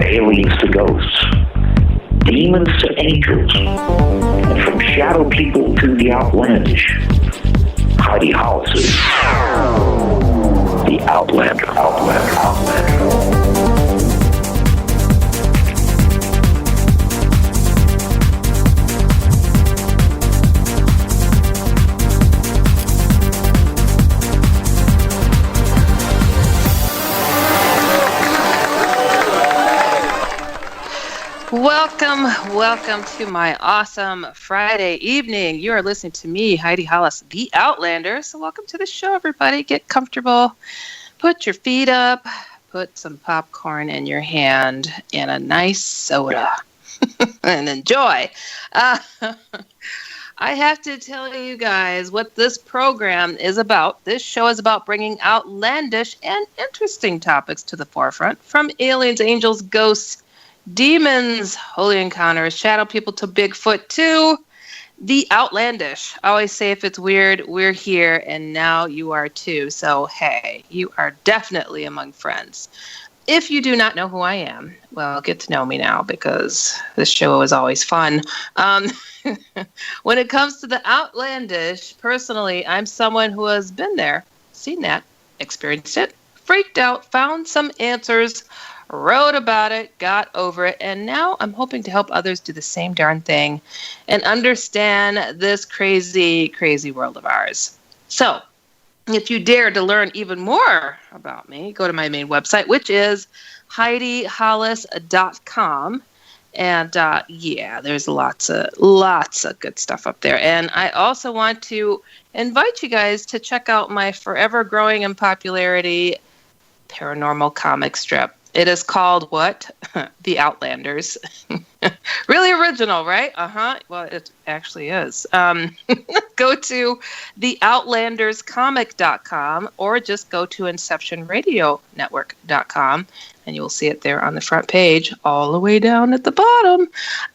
aliens to ghosts, demons to angels, and from shadow people to the outlandish. Heidi Hollis is the Outlander. Welcome to my awesome Friday evening. You are listening to me, Heidi Hollis, the Outlander. So welcome to the show, everybody. Get comfortable. Put your feet up. Put some popcorn in your hand and a nice soda. And enjoy. I have to tell you guys what this program is about. This show is about bringing outlandish and interesting topics to the forefront, from aliens, angels, ghosts, demons, holy encounters, shadow people to Bigfoot to the outlandish. I always say if it's weird, we're here, and now you are too. So, hey, you are definitely among friends. If you do not know who I am, well, get to know me now because this show is always fun. When it comes to the outlandish, personally, I'm someone who has been there, seen that, experienced it, freaked out, found some answers, wrote about it, got over it, and now I'm hoping to help others do the same darn thing and understand this crazy, crazy world of ours. So, if you dare to learn even more about me, go to my main website, which is HeidiHollis.com. And there's lots of good stuff up there. And I also want to invite you guys to check out my forever growing in popularity paranormal comic strip. It is called what? The Outlanders. Really original, right? Well, it actually is. Go to theoutlanderscomic.com or just go to inceptionradionetwork.com and you'll see it there on the front page all the way down at the bottom.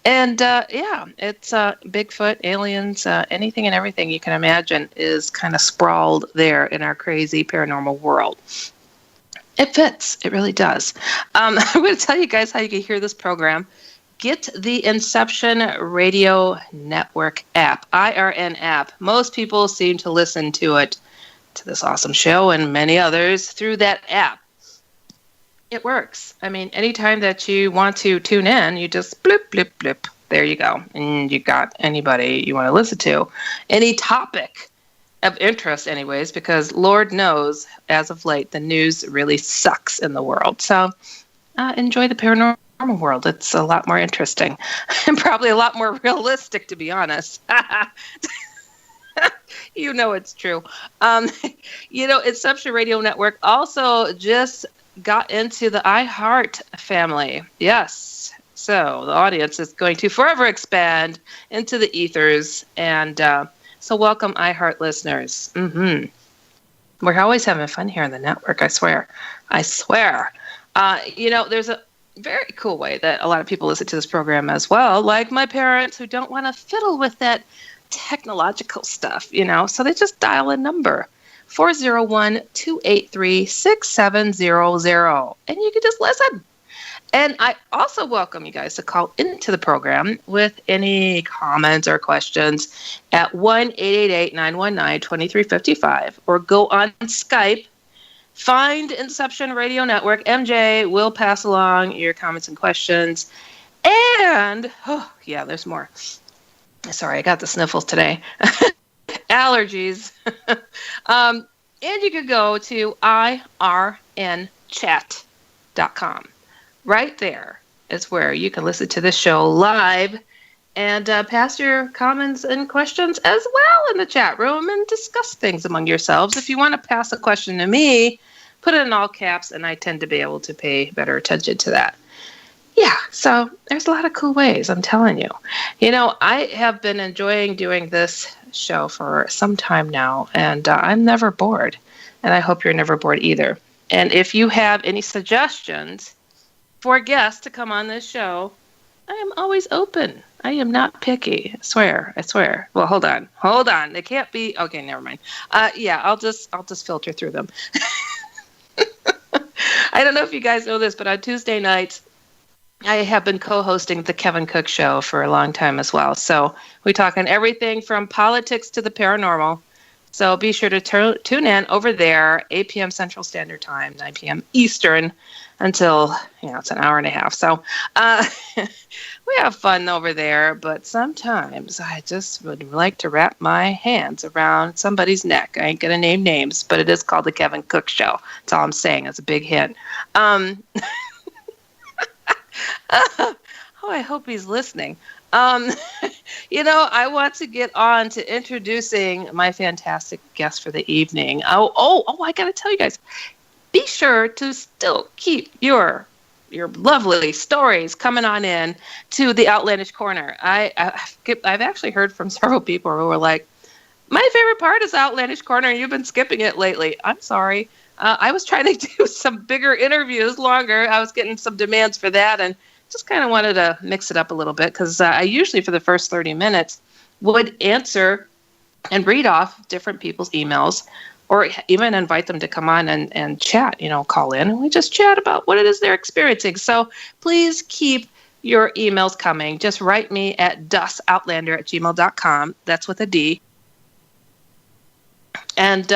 And it's Bigfoot, aliens, anything and everything you can imagine is kind of sprawled there in our crazy paranormal world. It fits. It really does. I'm going to tell you guys how you can hear this program. Get the Inception Radio Network app, IRN app. Most people seem to listen to this awesome show and many others through that app. It works. I mean, anytime that you want to tune in, you just blip, blip, blip. There you go. And you got anybody you want to listen to. Any topic of interest anyways, because Lord knows, as of late, the news really sucks in the world. So enjoy the paranormal world. It's a lot more interesting and probably a lot more realistic, to be honest. You know it's true. Inception Radio Network also just got into the iHeart family. Yes. So the audience is going to forever expand into the ethers, and so welcome, iHeart listeners. We're always having fun here on the network, I swear. There's a very cool way that a lot of people listen to this program as well, like my parents who don't want to fiddle with that technological stuff, so they just dial a number, 401-283-6700, and you can just listen. And I also welcome you guys to call into the program with any comments or questions at 1-888-919-2355 or go on Skype, find Inception Radio Network. MJ will pass along your comments and questions. And, there's more. Sorry, I got the sniffles today. Allergies. And you could go to irnchat.com. Right there is where you can listen to this show live and pass your comments and questions as well in the chat room and discuss things among yourselves. If you want to pass a question to me, put it in all caps, and I tend to be able to pay better attention to that. Yeah, so there's a lot of cool ways, I'm telling you. I have been enjoying doing this show for some time now, and I'm never bored, and I hope you're never bored either. And if you have any suggestions for guests to come on this show, I am always open. I am not picky. I swear. Well, hold on. They can't be. Okay, never mind. I'll just filter through them. I don't know if you guys know this, but on Tuesday nights, I have been co-hosting the Kevin Cook Show for a long time as well. So we talk on everything from politics to the paranormal. So be sure to tune in over there, 8 p.m. Central Standard Time, 9 p.m. Eastern, until, it's an hour and a half. So we have fun over there, but sometimes I just would like to wrap my hands around somebody's neck. I ain't going to name names, but it is called the Kevin Cook Show. That's all I'm saying. It's a big hint. I hope he's listening. I want to get on to introducing my fantastic guest for the evening. I got to tell you guys, be sure to still keep your lovely stories coming on in to the Outlandish Corner. I've actually heard from several people who were like, my favorite part is Outlandish Corner, and you've been skipping it lately. I'm sorry. I was trying to do some bigger interviews longer. I was getting some demands for that, and just kind of wanted to mix it up a little bit, because I usually, for the first 30 minutes, would answer and read off different people's emails, or even invite them to come on and chat, call in, and we just chat about what it is they're experiencing. So please keep your emails coming. Just write me at dusoutlander@gmail.com. That's with a D. And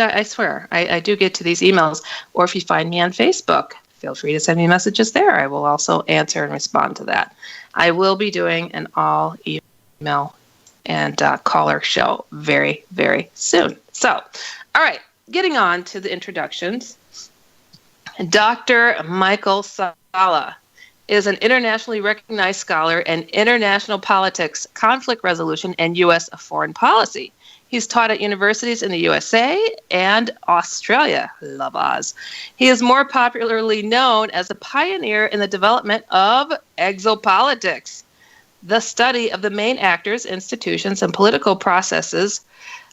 I swear, I do get to these emails. Or if you find me on Facebook, feel free to send me messages there. I will also answer and respond to that. I will be doing an all email and caller show very, very soon. So, all right, getting on to the introductions. Dr. Michael Salla is an internationally recognized scholar in international politics, conflict resolution, and U.S. foreign policy. He's taught at universities in the USA and Australia. Love Oz. He is more popularly known as a pioneer in the development of exopolitics, the study of the main actors, institutions, and political processes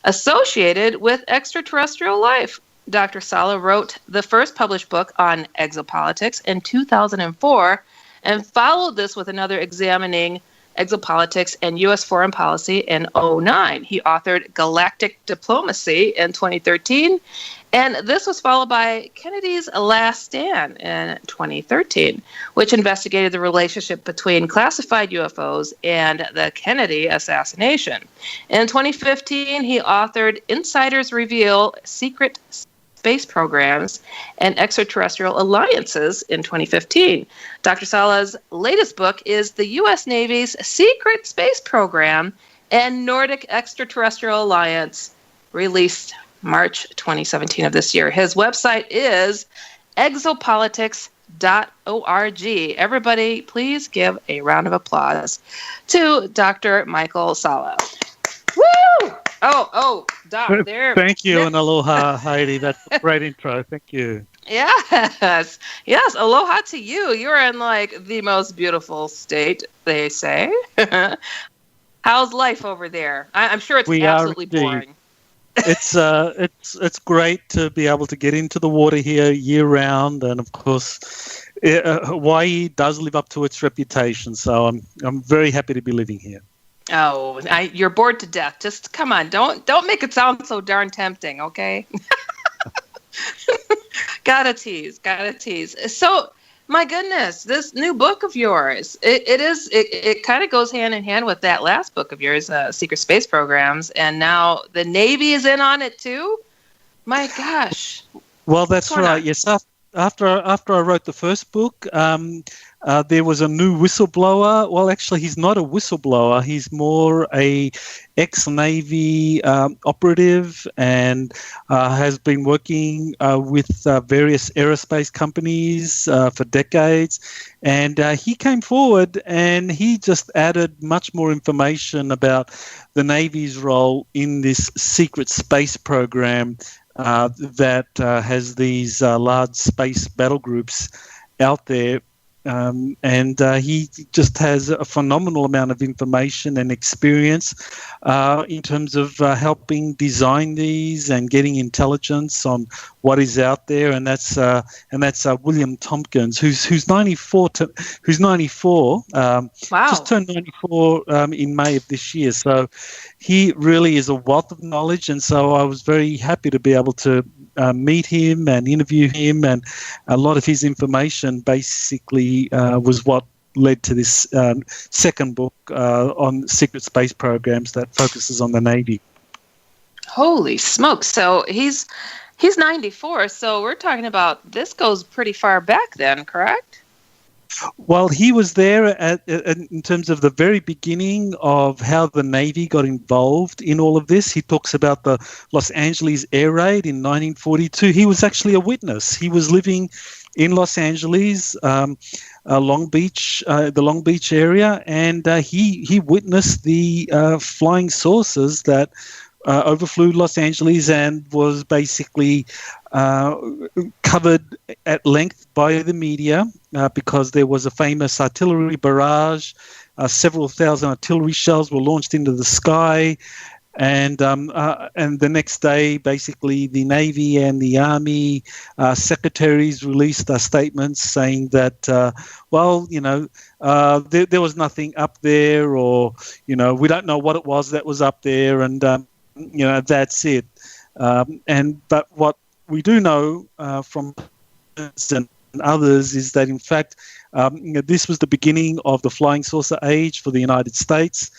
associated with extraterrestrial life. Dr. Salla wrote the first published book on exopolitics in 2004 and followed this with another examining exopolitics and U.S. foreign policy in 2009. He authored Galactic Diplomacy in 2013, and this was followed by Kennedy's Last Stand in 2013, which investigated the relationship between classified UFOs and the Kennedy assassination. In 2015, he authored Insiders Reveal Secret Space Programs and Extraterrestrial Alliances in 2015. Dr. Salla's latest book is the U.S. Navy's Secret Space Program and Nordic Extraterrestrial Alliance, released March 2017 of this year. His website is exopolitics.org. Everybody, please give a round of applause to Dr. Michael Salla. Woo! Oh, Doc, there. Thank you, and aloha, Heidi. That's a great intro. Thank you. Yes. Aloha to you. You're in the most beautiful state, they say. How's life over there? I'm sure it's absolutely boring. It's great to be able to get into the water here year round, and of course, Hawaii does live up to its reputation. So I'm very happy to be living here. Oh, you're bored to death. Just come on, don't make it sound so darn tempting, okay? Gotta tease. So, my goodness, this new book of yours, it kind of goes hand in hand with that last book of yours, Secret Space Programs, and now the Navy is in on it too? My gosh. Well, that's right. Yes, after I wrote the first book, there was a new whistleblower. Well, actually, he's not a whistleblower. He's more a ex-Navy operative, and has been working with various aerospace companies for decades. And he came forward and he just added much more information about the Navy's role in this secret space program that has these large space battle groups out there. And he just has a phenomenal amount of information and experience in terms of helping design these and getting intelligence on what is out there. And that's William Tompkins, who's 94. Wow! Just turned 94 in May of this year. So he really is a wealth of knowledge, and so I was very happy to be able to meet him and interview him, and a lot of his information basically actually was what led to this second book on secret space programs that focuses on the Navy. Holy smokes! So he's 94. So we're talking about this goes pretty far back then, correct? Well, he was there in terms of the very beginning of how the Navy got involved in all of this. He talks about the Los Angeles air raid in 1942. He was actually a witness. He was living in Los Angeles, Long Beach, the Long Beach area, and he witnessed the flying saucers that overflew Los Angeles and was basically covered at length by the media because there was a famous artillery barrage. Several thousand artillery shells were launched into the sky. And the next day, basically, the Navy and the Army secretaries released statements saying that, there was nothing up there, or, we don't know what it was that was up there, and, that's it. But what we do know from and others is that, in fact, this was the beginning of the flying saucer age for the United States.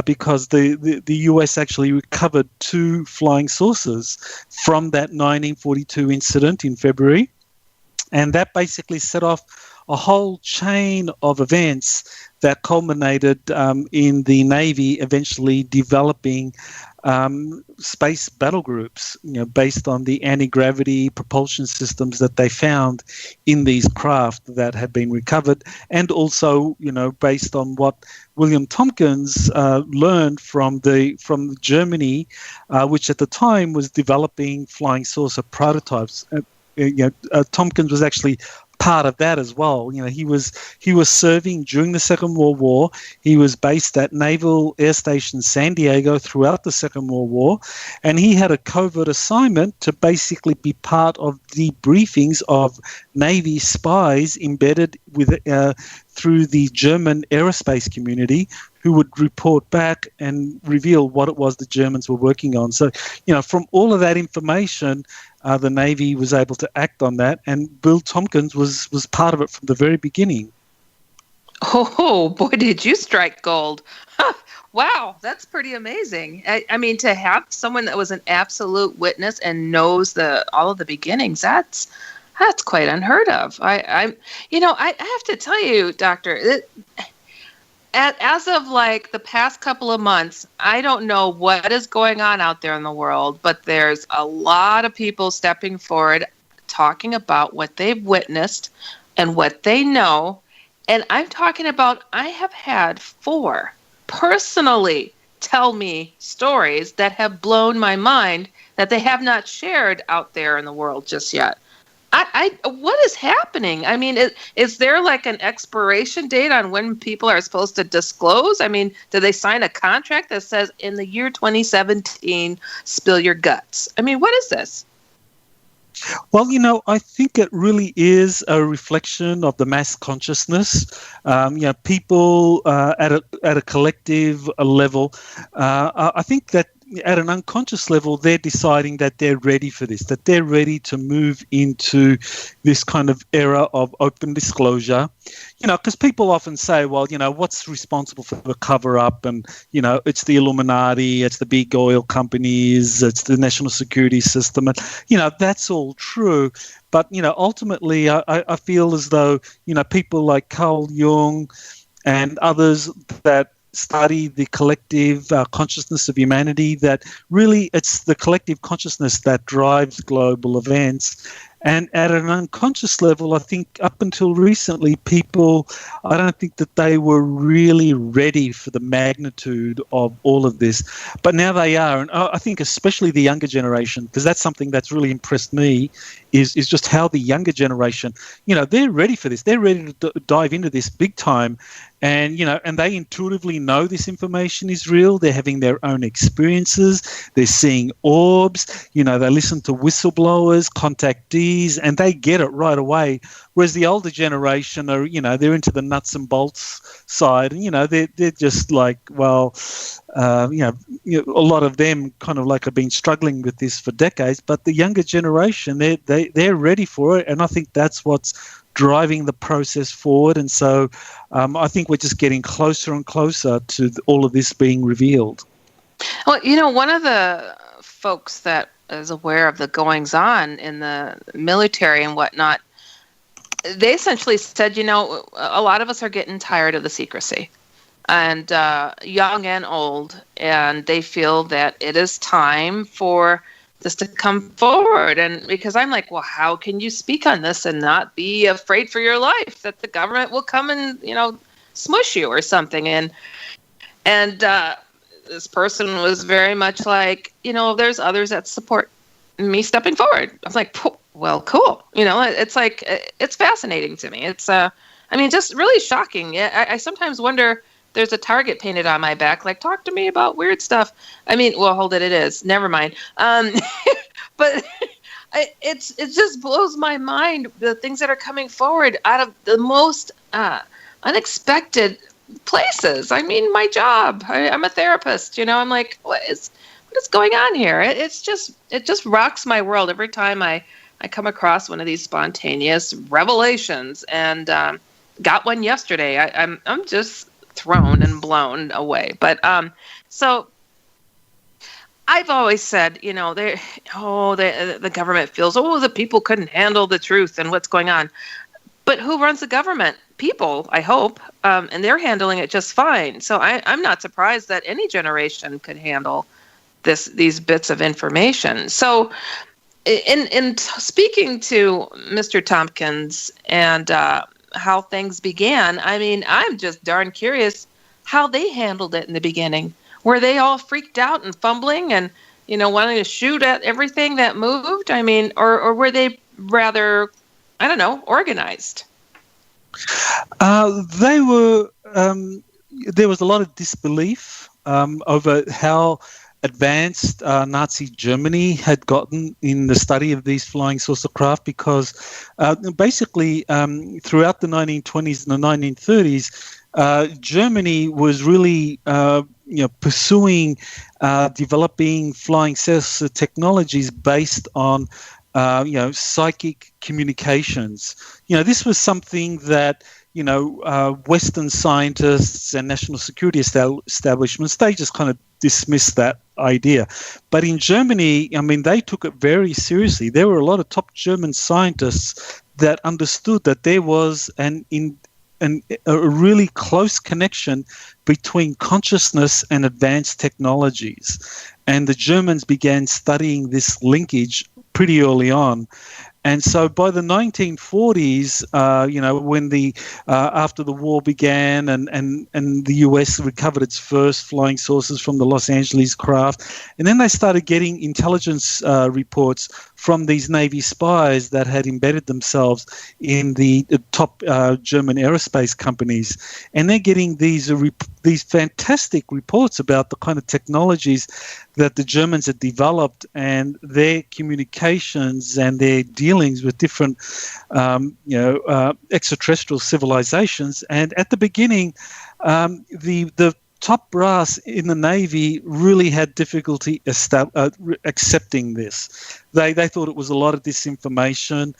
Because the US actually recovered 2 flying saucers from that 1942 incident in February. And that basically set off a whole chain of events that culminated in the Navy eventually developing space battle groups, based on the anti-gravity propulsion systems that they found in these craft that had been recovered, and also, based on what William Tompkins learned from Germany, which at the time was developing flying saucer prototypes. Tompkins was actually part of that as well. He was serving during the Second World War. He was based at Naval Air Station San Diego throughout the Second World War, and he had a covert assignment to basically be part of the briefings of Navy spies embedded through the German aerospace community, who would report back and reveal what it was the Germans were working on. So, from all of that information, the Navy was able to act on that, and Bill Tompkins was part of it from the very beginning. Oh, boy, did you strike gold. Wow, that's pretty amazing. I mean, to have someone that was an absolute witness and knows all of the beginnings, that's quite unheard of. I have to tell you, Doctor, as of like the past couple of months, I don't know what is going on out there in the world, but there's a lot of people stepping forward, talking about what they've witnessed and what they know. And I'm talking about, I have had 4 personally tell me stories that have blown my mind that they have not shared out there in the world just yet. What is happening? I mean, is there like an expiration date on when people are supposed to disclose? I mean, do they sign a contract that says in the year 2017, spill your guts? I mean, what is this? Well, I think it really is a reflection of the mass consciousness. People at a collective level. I think that at an unconscious level, they're deciding that they're ready for this, that they're ready to move into this kind of era of open disclosure. Because people often say, well, what's responsible for the cover-up? And, it's the Illuminati, it's the big oil companies, it's the national security system. And, that's all true. But, ultimately, I feel as though, people like Carl Jung and others that study the collective consciousness of humanity, that really it's the collective consciousness that drives global events. And at an unconscious level, I think up until recently, I don't think that they were really ready for the magnitude of all of this. But now they are. And I think especially the younger generation, because that's something that's really impressed me, is just how the younger generation, they're ready for this. They're ready to dive into this big time. And, and they intuitively know this information is real. They're having their own experiences. They're seeing orbs. They listen to whistleblowers, contactees, and they get it right away. Whereas the older generation are, they're into the nuts and bolts side. And, they're just like, well, a lot of them kind of like have been struggling with this for decades. But the younger generation, they're ready for it. And I think that's what's driving the process forward. And so I think we're just getting closer and closer to all of this being revealed. Well, one of the folks that is aware of the goings-on in the military and whatnot, they essentially said, a lot of us are getting tired of the secrecy, and young and old, and they feel that it is time for this to come forward. And because I'm like, well, how can you speak on this and not be afraid for your life that the government will come and, smush you or something? And this person was very much like, there's others that support me stepping forward. I was like, well, cool. It's like, it's fascinating to me. It's, just really shocking. I sometimes wonder, there's a target painted on my back, like, talk to me about weird stuff. Hold it is. Never mind. But it just blows my mind, the things that are coming forward out of the most unexpected places. My job. I'm a therapist. I'm like, what is going on here? It just rocks my world every time I come across one of these spontaneous revelations. And got one yesterday. I'm just thrown and blown away. But so I've always said, the government feels, the people couldn't handle the truth and what's going on. But who runs the government? People, I hope, and they're handling it just fine. So I'm not surprised that any generation could handle these bits of information. So in speaking to Mr. Tompkins and how things began, I'm just darn curious how they handled it in the beginning. Were they all freaked out and fumbling and, wanting to shoot at everything that moved? Or were they rather, organized? They were, there was a lot of disbelief over how advanced Nazi Germany had gotten in the study of these flying saucer craft, because basically throughout the 1920s and the 1930s, Germany was really pursuing developing flying saucer technologies based on psychic communications. This was something that Western scientists and national security establishments, they just kind of dismissed that idea. But in Germany, they took it very seriously. There were a lot of top German scientists that understood that there was a really close connection between consciousness and advanced technologies. And the Germans began studying this linkage pretty early on. And so by the 1940s, when after the war began and the US recovered its first flying saucers from the Los Angeles craft, and then they started getting intelligence reports from these Navy spies that had embedded themselves in the top German aerospace companies, and they're getting these fantastic reports about the kind of technologies that the Germans had developed and their communications and their dealings with different, extraterrestrial civilizations. And at the beginning, the top brass in the Navy really had difficulty accepting this. They thought it was a lot of disinformation.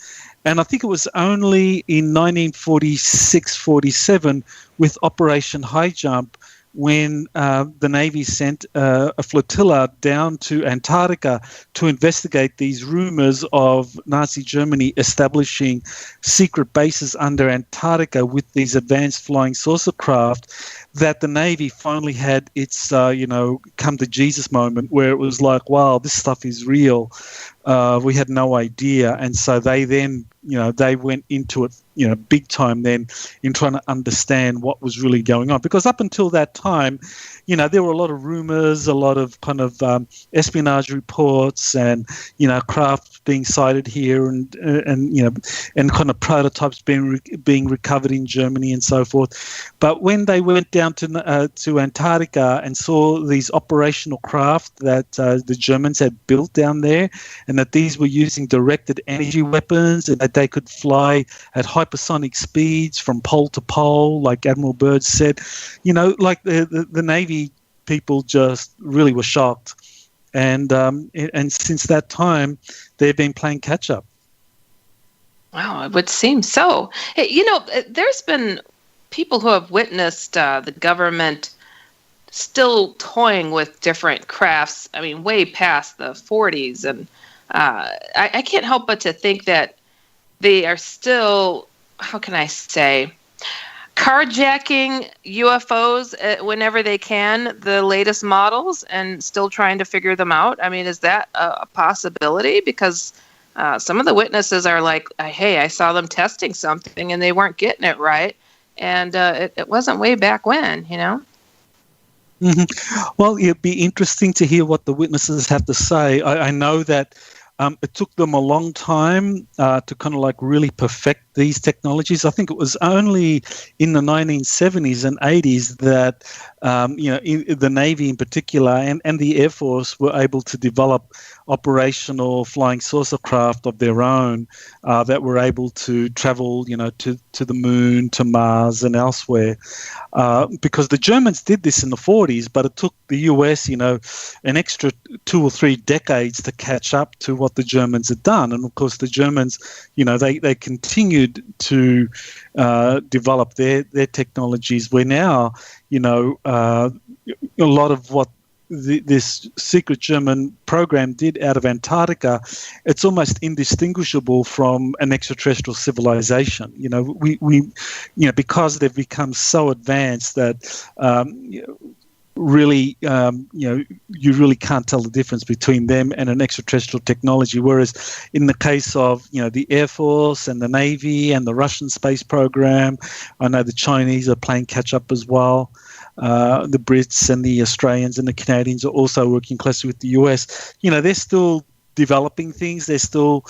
And I think it was only in 1946-47 with Operation High Jump when the Navy sent a flotilla down to Antarctica to investigate these rumors of Nazi Germany establishing secret bases under Antarctica with these advanced flying saucer craft, that the Navy finally had its, come to Jesus moment where it was like, wow, this stuff is real. We had no idea. And so they then, they went into it, big time then in trying to understand what was really going on. Because up until that time, there were a lot of rumors, a lot of kind of espionage reports and, craft being sighted here and kind of prototypes being recovered in Germany and so forth. But when they went down to Antarctica and saw these operational craft that the Germans had built down there, and that these were using directed energy weapons and that they could fly at hypersonic speeds from pole to pole, like Admiral Byrd said, like the Navy people just really were shocked. And since that time, they've been playing catch up. Wow, it would seem so. Hey, there's been people who have witnessed the government still toying with different crafts. I mean, way past the 40s. And I can't help but to think that they are still, how can I say, carjacking UFOs whenever they can, the latest models, and still trying to figure them out. I mean, is that a possibility? Because some of the witnesses are like, hey, I saw them testing something and they weren't getting it right. And it wasn't way back when, Mm-hmm. Well, it'd be interesting to hear what the witnesses have to say. I know that it took them a long time to kind of like really perfect these technologies. I think it was only in the 1970s and 80s that, the Navy in particular and the Air Force were able to develop operational flying saucer craft of their own that were able to travel, to the moon, to Mars and elsewhere. Because the Germans did this in the 40s, but it took the US, an extra 2 or 3 decades to catch up to what the Germans had done. And of course, the Germans, they continued to develop their technologies, where now, a lot of what this secret German program did out of Antarctica, it's almost indistinguishable from an extraterrestrial civilization. We because they've become so advanced that really, you really can't tell the difference between them and an extraterrestrial technology. Whereas in the case of, the Air Force and the Navy and the Russian space program, I know the Chinese are playing catch up as well. The Brits and the Australians and the Canadians are also working closely with the US. They're still developing things. They're still,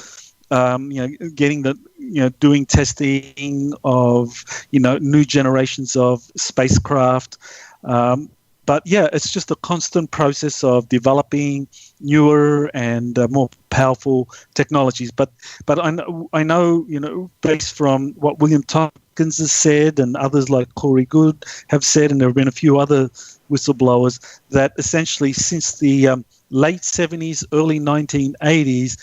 getting doing testing of, new generations of spacecraft. But yeah, it's just a constant process of developing newer and more powerful technologies. But I know, based from what William Tompkins has said and others like Corey Good have said, and there have been a few other whistleblowers, that essentially since the late 70s, early 1980s,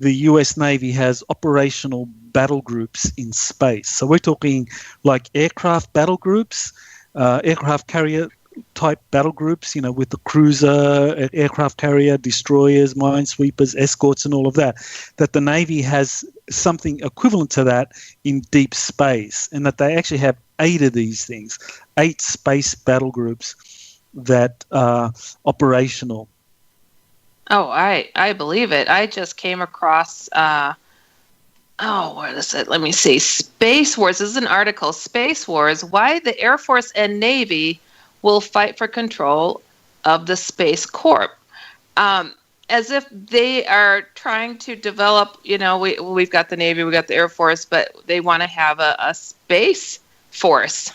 the US Navy has operational battle groups in space. So we're talking like aircraft battle groups, aircraft carrier type battle groups, with the cruiser, aircraft carrier, destroyers, minesweepers, escorts, and all of that, that the Navy has something equivalent to that in deep space, and that they actually have 8 of these things, 8 space battle groups that are operational. Oh, I believe it. I just came across, what is it? Let me see. Space Wars. This is an article. Space Wars, Why the Air Force and Navy Will Fight for Control of the Space Corp. As if they are trying to develop, we've got the Navy, we've got the Air Force, but they want to have a space force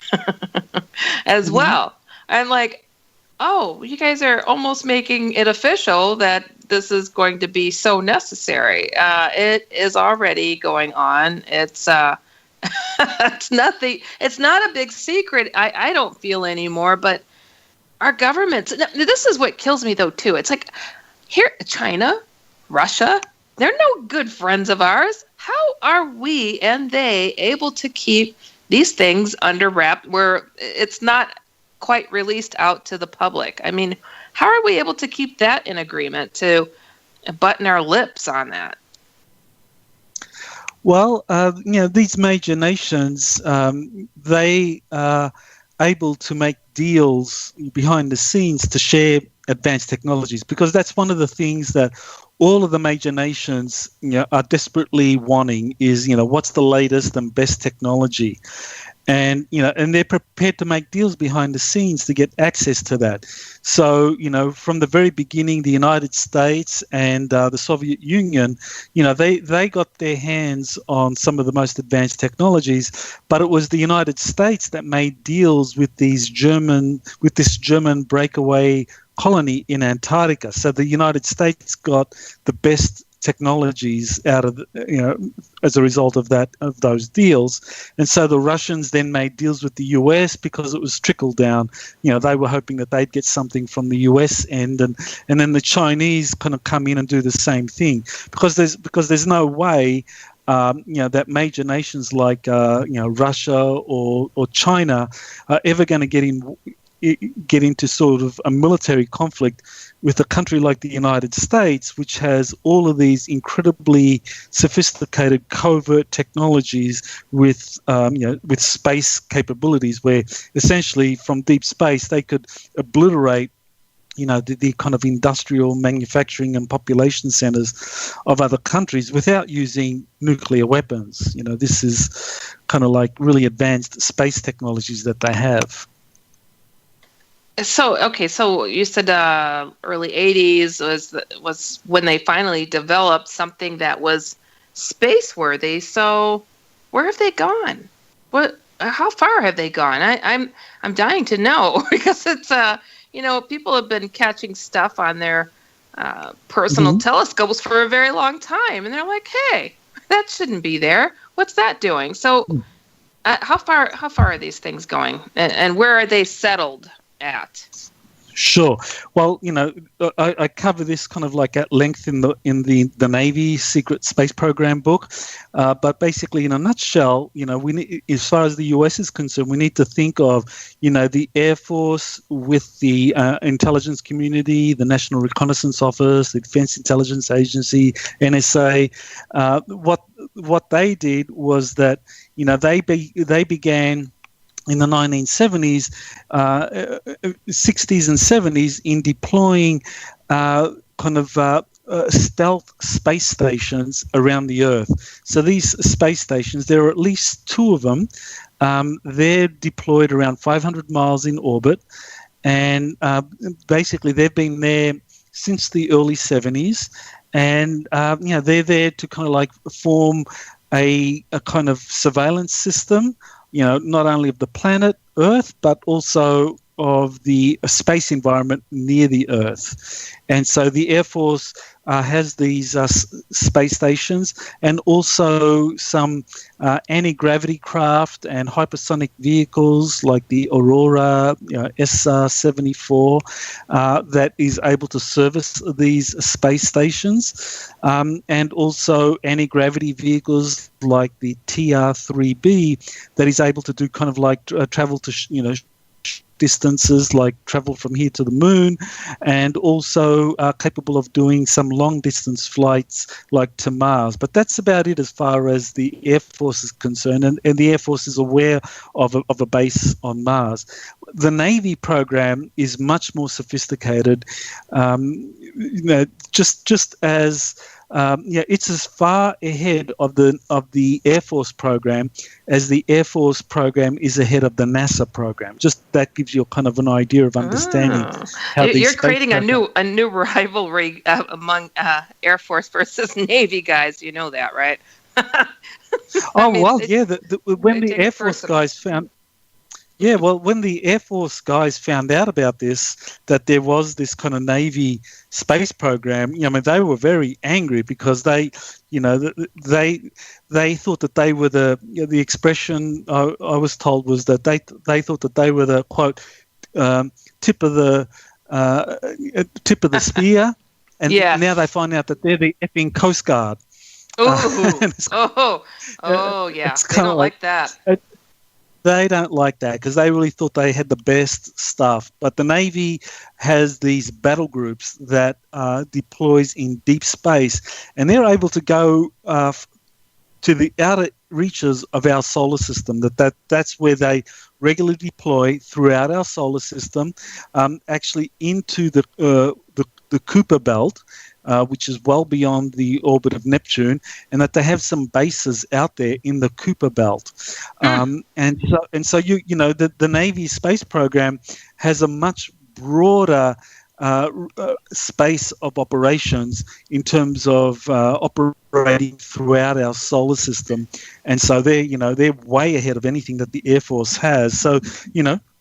as well. I'm like, oh, you guys are almost making it official that this is going to be so necessary. It is already going on. It's it's nothing. It's not a big secret. I don't feel anymore. But our governments. This is what kills me though too. It's like here, China, Russia. They're no good friends of ours. How are we and they able to keep these things under wrap where it's not quite released out to the public? I mean, how are we able to keep that in agreement, to button our lips on that? Well, these major nations, they are able to make deals behind the scenes to share advanced technologies, because that's one of the things that all of the major nations, are desperately wanting is, what's the latest and best technology. And, and they're prepared to make deals behind the scenes to get access to that. So, from the very beginning, the United States and the Soviet Union, they got their hands on some of the most advanced technologies, but it was the United States that made deals with this German breakaway colony in Antarctica. So the United States got the best technologies out of, as a result of those deals. And so the Russians then made deals with the US because it was trickle down. They were hoping that they'd get something from the US end, and then the Chinese kind of come in and do the same thing, because there's no way that major nations like Russia or China are ever going to get into sort of a military conflict with a country like the United States, which has all of these incredibly sophisticated covert technologies with space capabilities, where essentially from deep space they could obliterate the kind of industrial manufacturing and population centers of other countries without using nuclear weapons. This is kind of like really advanced space technologies that they have. So you said early 80s was when they finally developed something that was space-worthy. So where have they gone? How far have they gone? I'm dying to know, because it's people have been catching stuff on their personal telescopes for a very long time, and they're like, hey, that shouldn't be there. What's that doing? So how far are these things going, and where are they settled at? Sure. Well, I cover this kind of like at length in the Navy secret space program book, but basically, in a nutshell, we need, as far as the US is concerned, we need to think of the Air Force with the intelligence community, the National Reconnaissance Office, the Defense Intelligence Agency, NSA. What they did was that they began in the 1970s, 60s and 70s in deploying stealth space stations around the Earth. So these space stations, there are at least two of them. They're deployed around 500 miles in orbit, and basically they've been there since the early 70s, and they're there to kind of like form a kind of surveillance system, not only of the planet Earth, but also of the space environment near the Earth. And so the Air Force has these space stations, and also some anti-gravity craft and hypersonic vehicles like the Aurora SR-74 that is able to service these space stations, and also anti-gravity vehicles like the TR-3B that is able to do kind of like travel to distances, like travel from here to the moon, and also capable of doing some long distance flights like to Mars. But that's about it as far as the Air Force is concerned, and the Air Force is aware of a base on Mars. The Navy program is much more sophisticated, just as it's as far ahead of the Air Force program as the Air Force program is ahead of the NASA program. Just that gives you kind of an idea of understanding how you're creating a new rivalry among Air Force versus Navy guys. You know that, right? When the Air Force guys found. Yeah, well, when the Air Force guys found out about this, that there was this kind of Navy space program, they were very angry, because they thought that they were the expression I was told was that they thought that they were the quote tip of the spear, and now they find out that they're the effing Coast Guard. Yeah, they don't like that. They don't like that, because they really thought they had the best stuff. But the Navy has these battle groups that deploys in deep space, and they're able to go to the outer reaches of our solar system. That's where they regularly deploy throughout our solar system, actually into the Kuiper belt, which is well beyond the orbit of Neptune, and that they have some bases out there in the Kuiper belt. And so the Navy space program has a much broader space of operations in terms of operating throughout our solar system, and so they're way ahead of anything that the Air Force has. So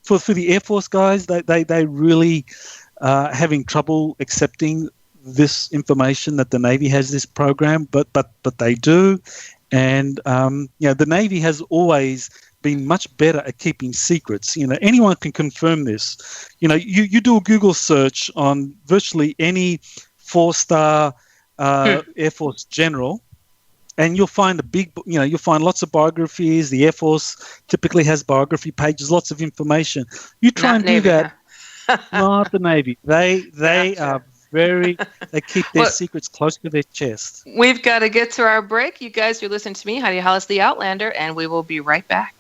for the Air Force guys, they really having trouble accepting this information that the Navy has this program, but they do, and the Navy has always been much better at keeping secrets. Anyone can confirm this. You do a Google search on virtually any 4-star Air Force general, and you'll find you'll find lots of biographies. The Air Force typically has biography pages, lots of information. You try and do that. Not the Navy. They are very, they keep their secrets close to their chest. We've got to get to our break. You guys, you're listening to me, Heidi Hollis, the Outlander, and we will be right back.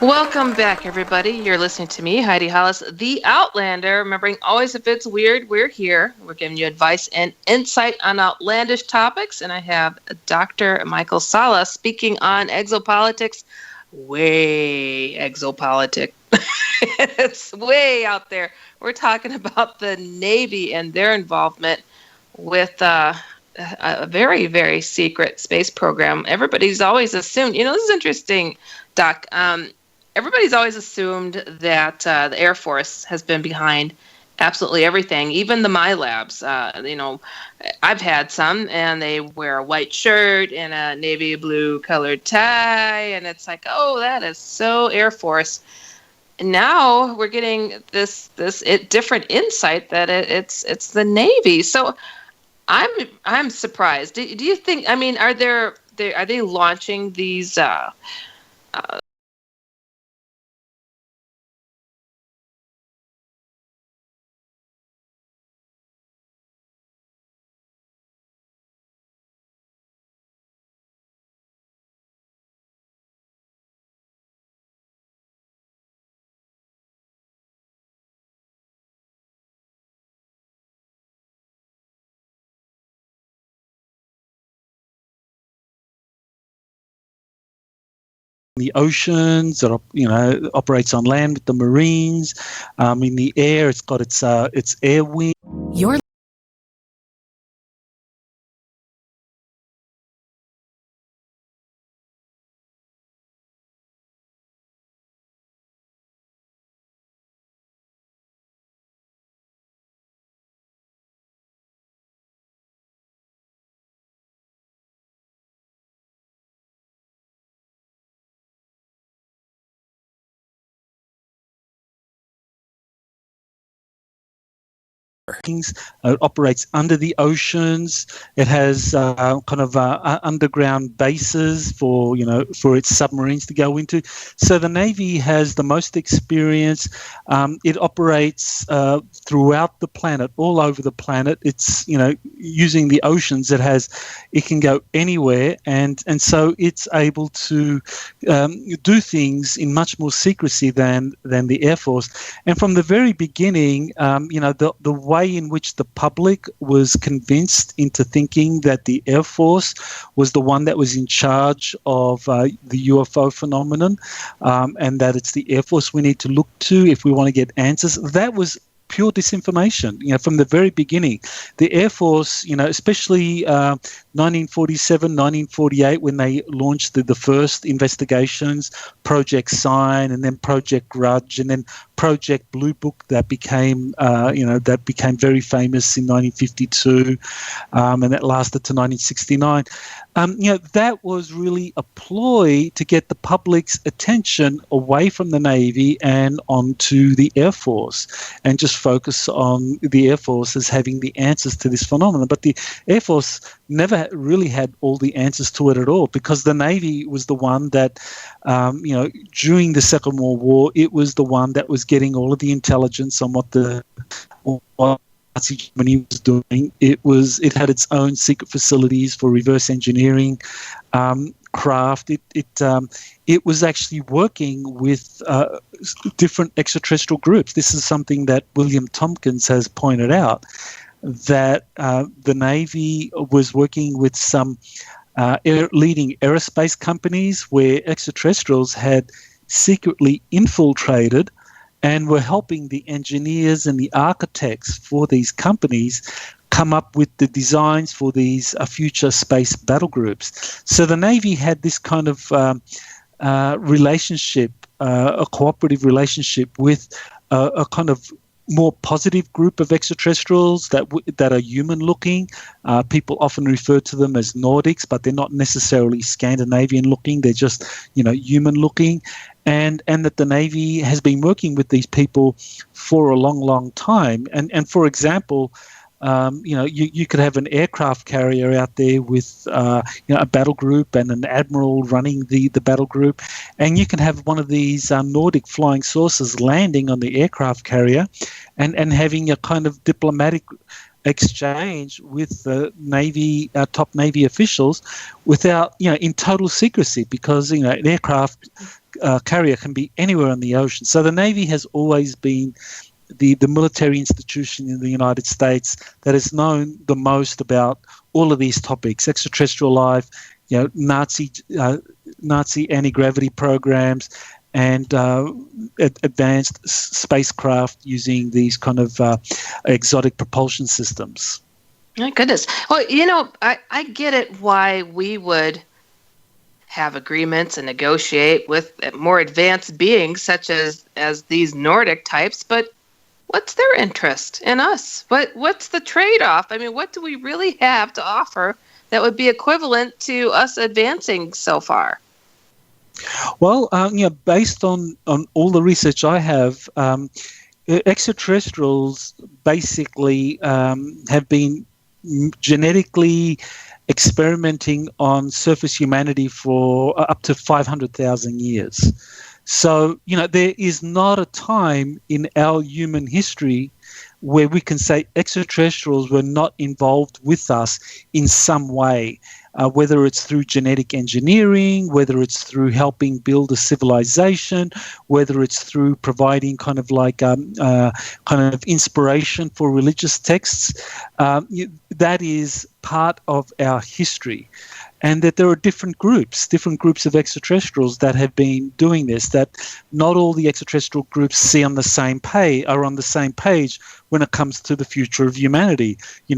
Welcome back, everybody. You're listening to me, Heidi Hollis, the Outlander. Remembering, always if it's weird, we're here. We're giving you advice and insight on outlandish topics. And I have Dr. Michael Salla speaking on exopolitics. Way exopolitic. It's way out there. We're talking about the Navy and their involvement with a very, very secret space program. Everybody's always assumed, this is interesting, Doc. Everybody's always assumed that the Air Force has been behind absolutely everything, even the MyLabs. I've had some, and they wear a white shirt and a navy blue colored tie, and it's like, oh, that is so Air Force. And now we're getting this different insight that it's the Navy. So I'm surprised. Do you think? I mean, are they launching these? The oceans, that operates on land with the Marines. In the air, it's got its air wing. You're It operates under the oceans. It has underground bases for its submarines to go into. So the Navy has the most experience. It operates throughout the planet, all over the planet. It's using the oceans. It can go anywhere, and so it's able to do things in much more secrecy than the Air Force. And from the very beginning, the way in which the public was convinced into thinking that the Air Force was the one that was in charge of the UFO phenomenon, and that it's the Air Force we need to look to if we want to get answers, that was pure disinformation. From the very beginning, the Air Force, especially 1947, 1948, when they launched the first investigations, Project Sign, and then Project Grudge, and then Project Blue Book that became very famous in 1952, and that lasted to 1969. That was really a ploy to get the public's attention away from the Navy and onto the Air Force, and just focus on the Air Force as having the answers to this phenomenon. But the Air Force never really had all the answers to it at all, because the Navy was the one that, during the Second World War, it was the one that was getting all of the intelligence on what Nazi Germany was doing. It had its own secret facilities for reverse engineering craft. It was actually working with different extraterrestrial groups. This is something that William Tompkins has pointed out, that the Navy was working with some leading aerospace companies where extraterrestrials had secretly infiltrated and were helping the engineers and the architects for these companies come up with the designs for these future space battle groups. So the Navy had this kind of relationship, a cooperative relationship with a kind of more positive group of extraterrestrials that are human-looking. People often refer to them as Nordics, but they're not necessarily Scandinavian-looking. They're just, human-looking. And that the Navy has been working with these people for a long, long time. And for example, You could have an aircraft carrier out there with a battle group and an admiral running the battle group, and you can have one of these Nordic flying saucers landing on the aircraft carrier and having a kind of diplomatic exchange with the Navy, top Navy officials, without, in total secrecy, because, an aircraft carrier can be anywhere on the ocean. So the Navy has always been the military institution in the United States that has known the most about all of these topics: extraterrestrial life, Nazi anti-gravity programs, and advanced spacecraft using these kind of exotic propulsion systems. My goodness. Well, I get it why we would have agreements and negotiate with more advanced beings such as these Nordic types, but what's their interest in us? What's the trade-off? I mean, what do we really have to offer that would be equivalent to us advancing so far? Well, based on all the research I have, extraterrestrials basically have been genetically experimenting on surface humanity for up to 500,000 years. So, there is not a time in our human history where we can say extraterrestrials were not involved with us in some way, whether it's through genetic engineering, whether it's through helping build a civilization, whether it's through providing kind of inspiration for religious texts. That is part of our history. And that there are different groups of extraterrestrials that have been doing this, that not all the extraterrestrial groups are on the same page when it comes to the future of humanity.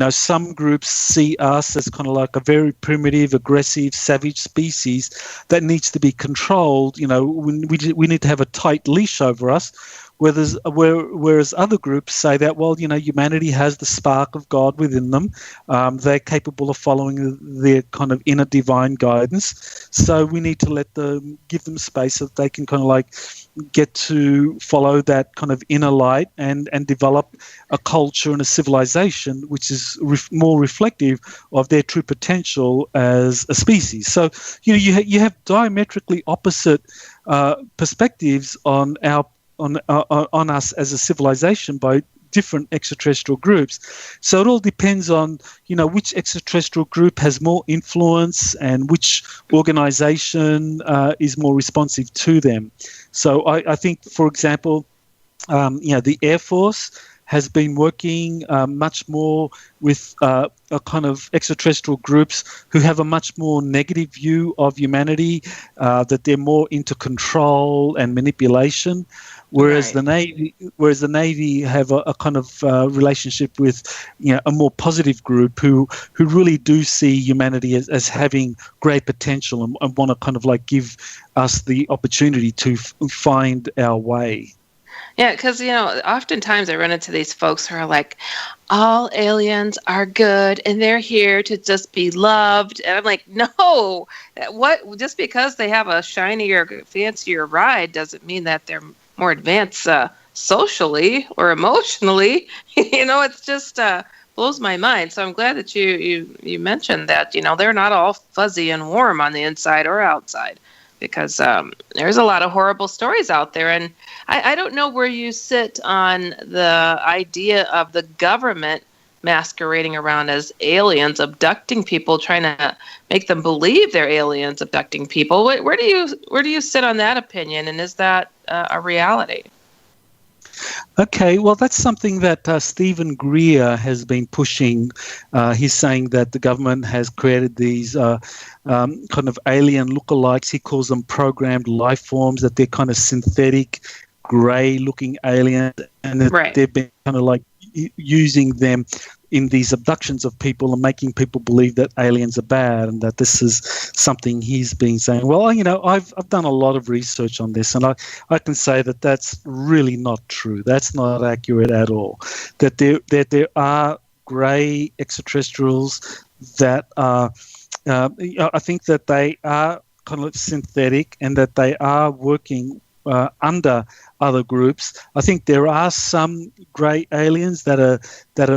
Some groups see us as kind of like a very primitive, aggressive, savage species that needs to be controlled. We need to have a tight leash over us. Whereas other groups say that, well, humanity has the spark of God within them. They're capable of following their kind of inner divine guidance. So we need to give them space so that they can kind of like get to follow that kind of inner light and develop a culture and a civilization which is more reflective of their true potential as a species. So, you have diametrically opposite perspectives on us as a civilization by different extraterrestrial groups. So it all depends on, which extraterrestrial group has more influence and which organization is more responsive to them. So I think, for example, the Air Force has been working much more with a kind of extraterrestrial groups who have a much more negative view of humanity, that they're more into control and manipulation. Whereas the Navy have a kind of relationship with, a more positive group who really do see humanity as having great potential and want to kind of like give us the opportunity to find our way. Yeah, because, oftentimes I run into these folks who are like, all aliens are good and they're here to just be loved. And I'm like, no, just because they have a shinier, fancier ride doesn't mean that they're more advanced socially or emotionally. It's just blows my mind. So I'm glad that you mentioned that, they're not all fuzzy and warm on the inside or outside, because there's a lot of horrible stories out there. And I don't know where you sit on the idea of the government masquerading around as aliens, abducting people, trying to make them believe they're aliens abducting people. Where do you sit on that opinion, and is that a reality? Okay, well, that's something that Stephen Greer has been pushing. He's saying that the government has created these kind of alien lookalikes. He calls them programmed life forms, that they're kind of synthetic, grey-looking aliens, and that they've been kind of like using them in these abductions of people and making people believe that aliens are bad, and that this is something he's been saying. Well, I've done a lot of research on this, and I can say that that's really not true. That's not accurate at all. That there are grey extraterrestrials that are, I think that they are kind of synthetic, and that they are working under other groups. I think there are some grey aliens that are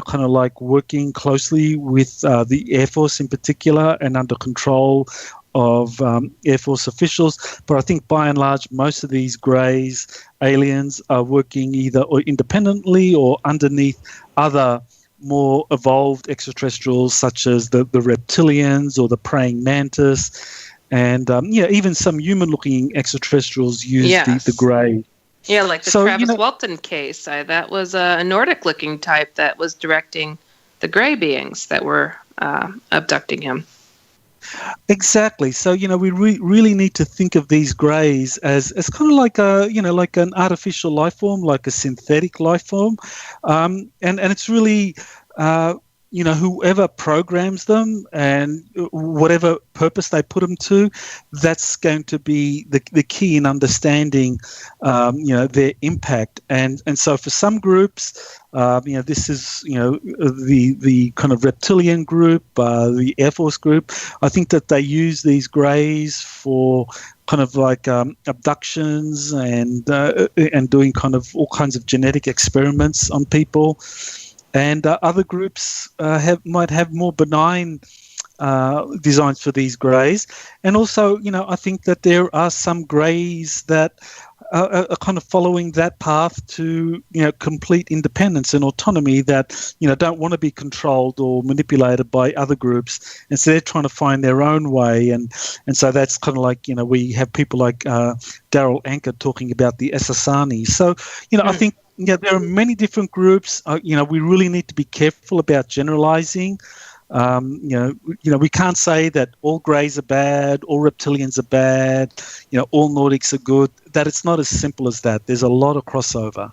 kind of like working closely with the Air Force in particular and under control of Air Force officials. But I think by and large, most of these greys aliens are working either independently or underneath other more evolved extraterrestrials, such as the reptilians or the praying mantis. And even some human-looking extraterrestrials use the grey. Yeah, like the Travis Walton case. That was a Nordic-looking type that was directing the grey beings that were abducting him. Exactly. So we really need to think of these greys as kind of like like an artificial life form, like a synthetic life form, and it's really whoever programs them and whatever purpose they put them to, that's going to be the key in understanding their impact. And so for some groups, this is the kind of reptilian group, the Air Force group. I think that they use these greys for kind of like abductions and doing kind of all kinds of genetic experiments on people. And other groups might have more benign designs for these greys. And also, I think that there are some greys that are kind of following that path to, complete independence and autonomy, that, don't want to be controlled or manipulated by other groups. And so they're trying to find their own way. And so that's kind of like, we have people like Daryl Anker talking about the Essassani. So, I think, there are many different groups. We really need to be careful about generalizing. We can't say that all greys are bad, all reptilians are bad, all Nordics are good. That it's not as simple as that. There's a lot of crossover.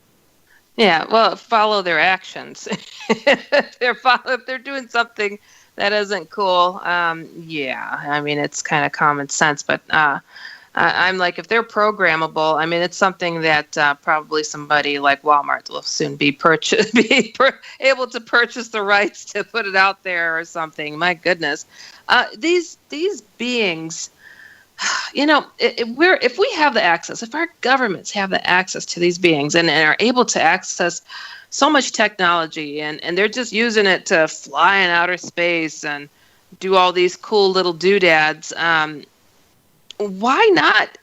Yeah, well, follow their actions. If they're doing something that isn't cool, it's kind of common sense. But I'm like, if they're programmable, it's something that probably somebody like Walmart will soon be able to purchase the rights to put it out there or something. My goodness, these beings, if we have the access, if our governments have the access to these beings and are able to access so much technology, and they're just using it to fly in outer space and do all these cool little doodads. Why not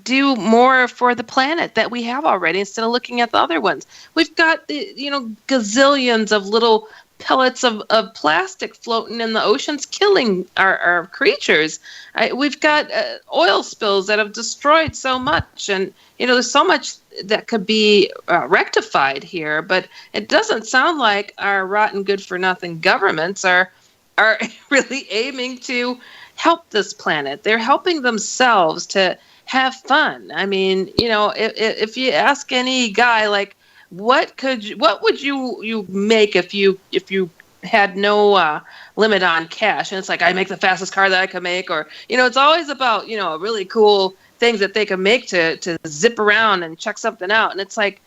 do more for the planet that we have already instead of looking at the other ones? We've got gazillions of little pellets of plastic floating in the oceans, killing our creatures. We've got oil spills that have destroyed so much, and there's so much that could be rectified here. But it doesn't sound like our rotten, good-for-nothing governments are really aiming to help this planet. They're helping themselves to have fun. If you ask any guy, like, what would you make if you had no limit on cash? And it's like, I make the fastest car that I can make, or it's always about really cool things that they can make to zip around and check something out. And it's like,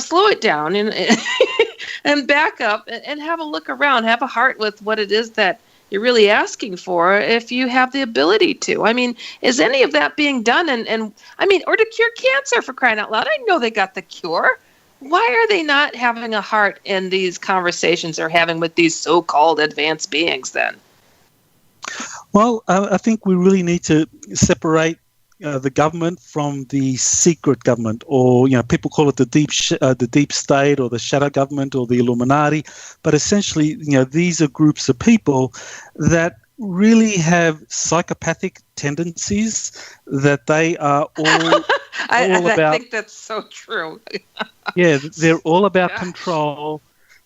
slow it down and back up and have a look around, have a heart with what it is that you're really asking for if you have the ability to. Is any of that being done? Or to cure cancer, for crying out loud. I know they got the cure. Why are they not having a heart in these conversations they're having with these so-called advanced beings then? Well, I think we really need to separate the government from the secret government, or people call it the deep state, or the shadow government, or the Illuminati. But essentially, these are groups of people that really have psychopathic tendencies, that they are all I think that's so true. Yeah, they're all about control.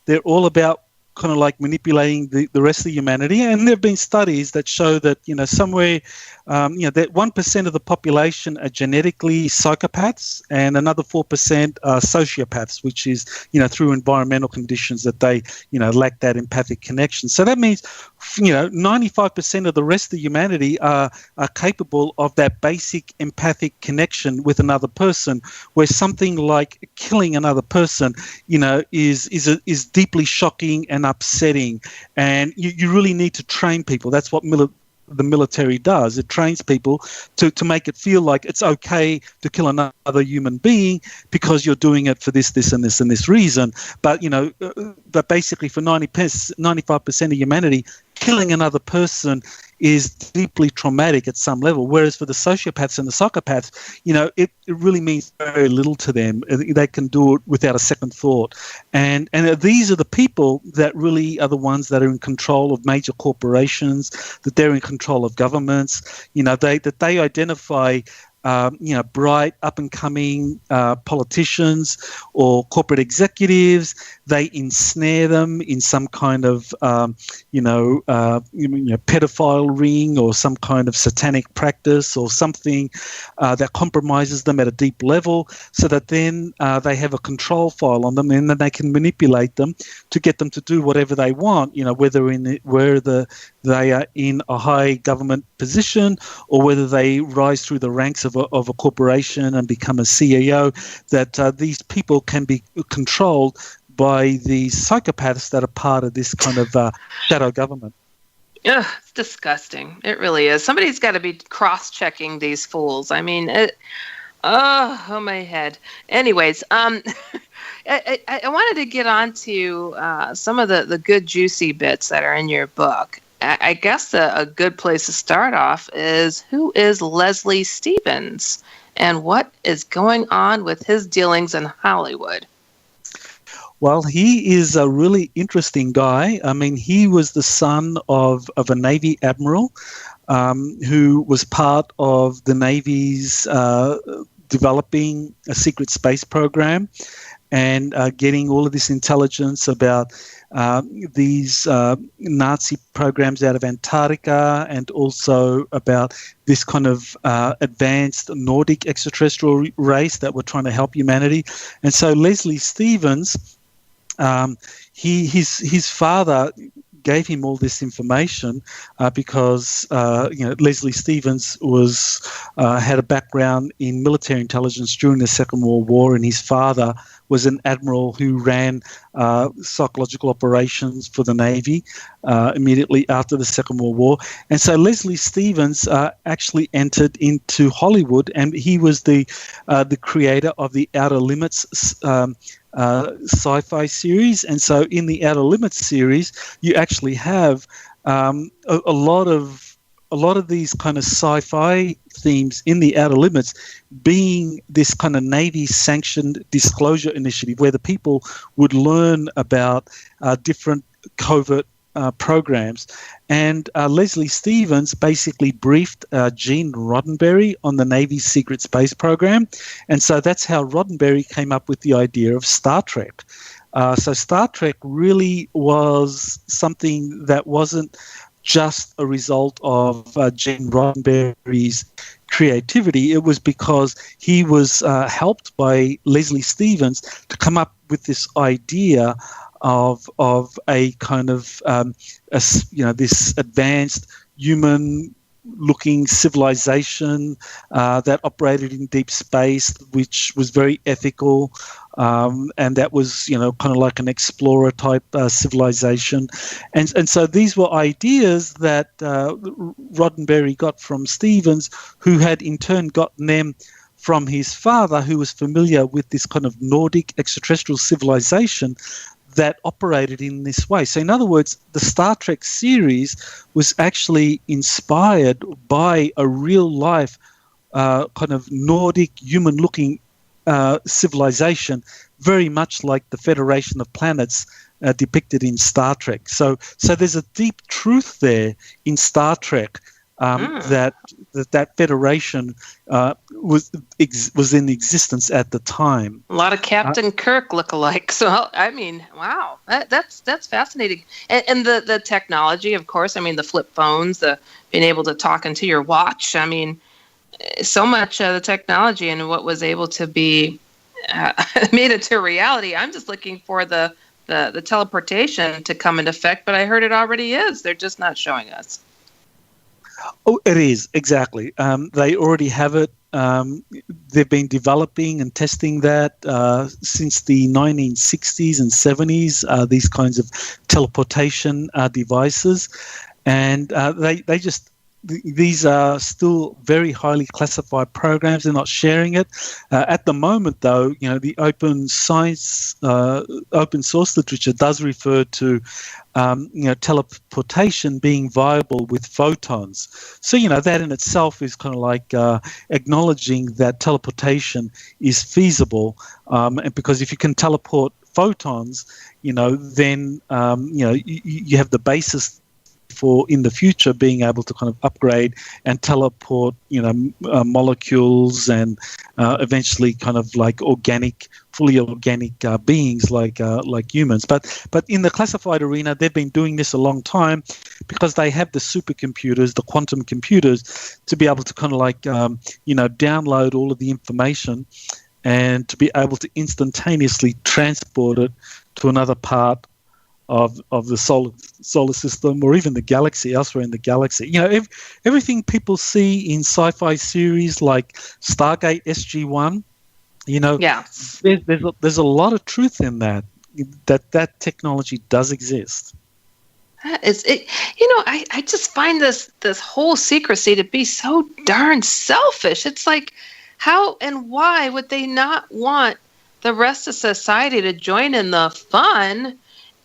They're all about kind of like manipulating the rest of humanity. And there have been studies that show that, somewhere, that 1% of the population are genetically psychopaths, and another 4% are sociopaths, which is, through environmental conditions that they, lack that empathic connection. So that means, 95% of the rest of humanity are capable of that basic empathic connection with another person, where something like killing another person, is deeply shocking and upsetting. And you really need to train people. That's what the military does. It trains people to make it feel like it's okay to kill another human being because you're doing it for this, this, and this, and this reason. But, but basically for 95% of humanity, killing another person is deeply traumatic at some level, whereas for the sociopaths and the psychopaths, it really means very little to them. They can do it without a second thought. And these are the people that really are the ones that are in control of major corporations, that they're in control of governments, they identify bright, up-and-coming politicians or corporate executives. They ensnare them in some kind of, pedophile ring or some kind of satanic practice or something that compromises them at a deep level, so that then they have a control file on them, and then they can manipulate them to get them to do whatever they want. Whether they are in a high government position or whether they rise through the ranks of a corporation and become a CEO, that these people can be controlled by the psychopaths that are part of this kind of shadow government. Ugh, it's disgusting. It really is. Somebody's got to be cross-checking these fools. I mean, oh my head. Anyways, I wanted to get on to some of the good juicy bits that are in your book. I guess a good place to start off is, who is Leslie Stevens and what is going on with his dealings in Hollywood? Well, he is a really interesting guy. I mean, he was the son of a Navy admiral who was part of the Navy's developing a secret space program and getting all of this intelligence about these Nazi programs out of Antarctica, and also about this kind of advanced Nordic extraterrestrial race that were trying to help humanity. And so Leslie Stevens, his father gave him all this information because Leslie Stevens had a background in military intelligence during the Second World War, and his father was an admiral who ran psychological operations for the Navy immediately after the Second World War. And so Leslie Stevens actually entered into Hollywood, and he was the creator of the Outer Limits sci-fi series. And so in the Outer Limits series, you actually have a lot of these kind of sci-fi themes in the Outer Limits being this kind of Navy-sanctioned disclosure initiative where the people would learn about different covert programs. And Leslie Stevens basically briefed Gene Roddenberry on the Navy's secret space program. And so that's how Roddenberry came up with the idea of Star Trek. So Star Trek really was something that wasn't just a result of Gene Roddenberry's creativity. It was because he was helped by Leslie Stevens to come up with this idea of a kind of this advanced human-looking civilization that operated in deep space, which was very ethical, and that was kind of like an explorer type civilization, and so these were ideas that Roddenberry got from Stevens, who had in turn gotten them from his father, who was familiar with this kind of Nordic extraterrestrial civilization that operated in this way. So in other words, the Star Trek series was actually inspired by a real life kind of Nordic human-looking civilization, very much like the Federation of Planets depicted in Star Trek. So there's a deep truth there in Star Trek that Federation was in existence at the time. A lot of Captain Kirk lookalikes. So I mean, wow, that's fascinating. And the technology, of course. I mean, the flip phones, the being able to talk into your watch. I mean, so much of the technology and what was able to be made into reality. I'm just looking for the teleportation to come into effect, but I heard it already is. They're just not showing us. Oh, it is, exactly. They already have it. They've been developing and testing that since the 1960s and 70s, these kinds of teleportation devices. And they just these are still very highly classified programs. They're not sharing it. At the moment, though, the open source literature does refer to, teleportation being viable with photons. So, that in itself is kind of like acknowledging that teleportation is feasible. And because if you can teleport photons, then, you have the basis for in the future being able to kind of upgrade and teleport, molecules and eventually kind of like fully organic beings like humans. But in the classified arena, they've been doing this a long time because they have the supercomputers, the quantum computers, to be able to kind of like download all of the information and to be able to instantaneously transport it to another part of the solar system, or even the galaxy, elsewhere in the galaxy. Everything people see in sci-fi series like Stargate SG-1, there's a lot of truth in that technology does exist. That is it. I just find this whole secrecy to be so darn selfish. It's like, how and why would they not want the rest of society to join in the fun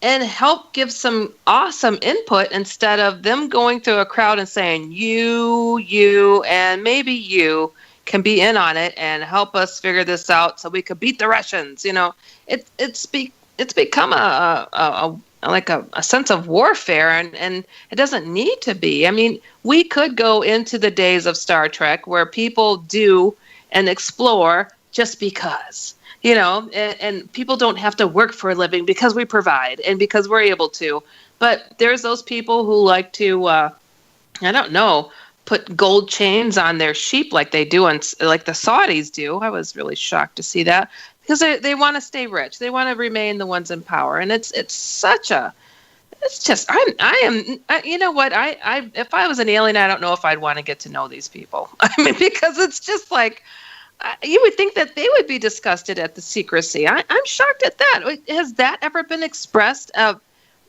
and help give some awesome input instead of them going through a crowd and saying, you, and maybe you can be in on it and help us figure this out so we could beat the Russians. It's become a sense of warfare, and it doesn't need to be. I mean, we could go into the days of Star Trek where people do and explore just because. And people don't have to work for a living because we provide and because we're able to. But there's those people who like to, put gold chains on their sheep like they do, like the Saudis do. I was really shocked to see that because they want to stay rich. They want to remain the ones in power. And it's just, if I was an alien, I don't know if I'd want to get to know these people. I mean, because it's just like, you would think that they would be disgusted at the secrecy. I'm shocked at that. Has that ever been expressed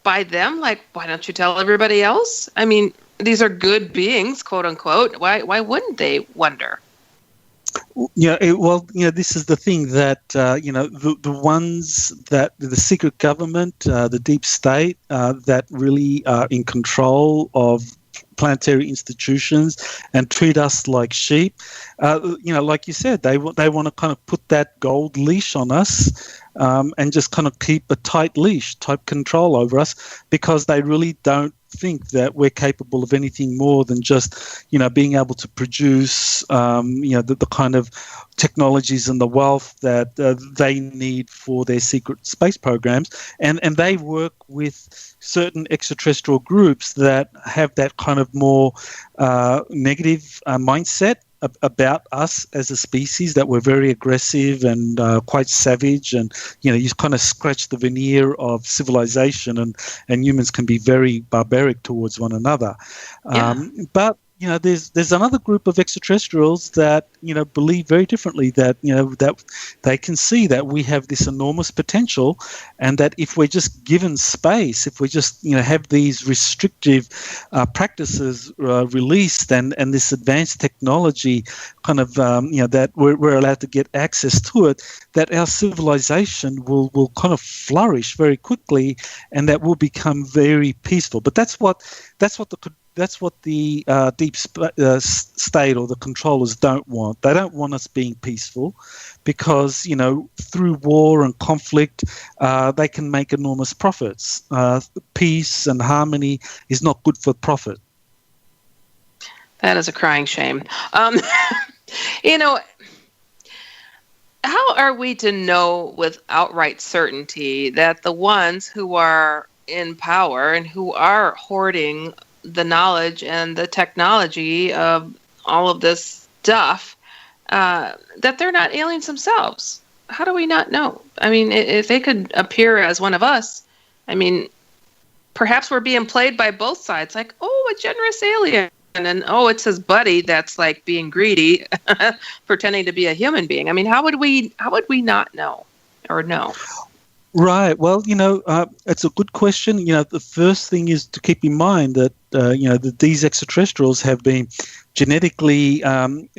by them? Like, why don't you tell everybody else? I mean, these are good beings, quote unquote. Why wouldn't they wonder? This is the thing that, the ones that the secret government, the deep state, that really are in control of planetary institutions and treat us like sheep. Like you said, they want to kind of put that gold leash on us and just kind of keep a tight leash, tight control over us, because they really don't think that we're capable of anything more than just, being able to produce, the kind of technologies and the wealth that they need for their secret space programs. And they work with certain extraterrestrial groups that have that kind of more negative mindset about us as a species, that we're very aggressive and quite savage, and you kind of scratch the veneer of civilization, and humans can be very barbaric towards one another. But there's another group of extraterrestrials that believe very differently, that that they can see that we have this enormous potential, and that if we're just given space, if we just have these restrictive practices released, and this advanced technology kind of that we're allowed to get access to it, that our civilization will kind of flourish very quickly, and that will become very peaceful. But that's what the deep state or the controllers don't want. They don't want us being peaceful, because through war and conflict they can make enormous profits. Peace and harmony is not good for profit. That is a crying shame. How are we to know with outright certainty that the ones who are in power and who are hoarding the knowledge and the technology of all of this stuff, that they're not aliens themselves? How do we not know? I mean, if they could appear as one of us, I mean, perhaps we're being played by both sides. Like, oh, a generous alien, and oh, it's his buddy that's like being greedy, pretending to be a human being. I mean, how would we not know or know? Right. Well, it's a good question. The first thing is to keep in mind that, that these extraterrestrials have been genetically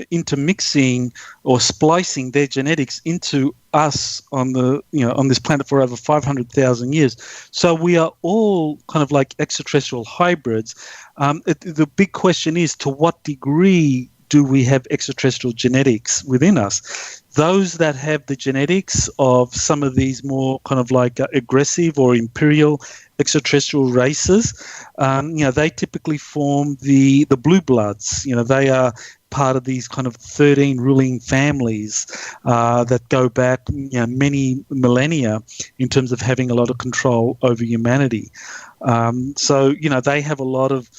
intermixing or splicing their genetics into us on this planet for over 500,000 years. So we are all kind of like extraterrestrial hybrids. The big question is, to what degree do we have extraterrestrial genetics within us? Those that have the genetics of some of these more kind of like aggressive or imperial extraterrestrial races, they typically form the blue bloods. They are part of these kind of 13 ruling families that go back many millennia in terms of having a lot of control over humanity. So they have a lot of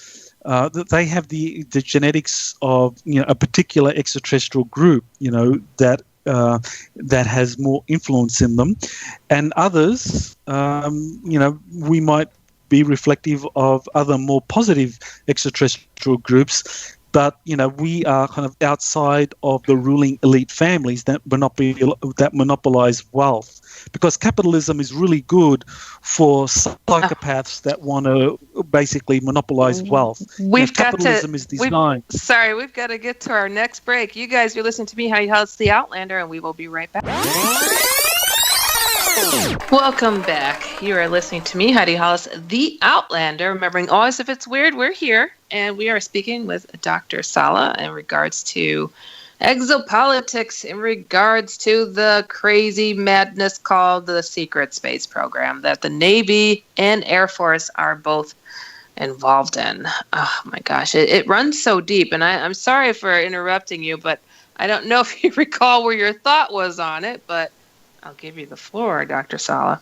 they have the genetics of a particular extraterrestrial group that has more influence in them, and others we might be reflective of other more positive extraterrestrial groups. But we are kind of outside of the ruling elite families that monopolize wealth, because capitalism is really good for psychopaths that want to basically monopolize wealth. Capitalism is designed. We've got to get to our next break. You guys are listening to me, Heidi Hollis, the Outlander, and we will be right back. Welcome back. You are listening to me, Heidi Hollis, the Outlander. Remembering always, if it's weird, we're here. And we are speaking with Dr. Salla in regards to exopolitics, in regards to the crazy madness called the secret space program that the Navy and Air Force are both involved in. Oh my gosh, it runs so deep. And I'm sorry for interrupting you, but I don't know if you recall where your thought was on it, but I'll give you the floor, Dr. Salla.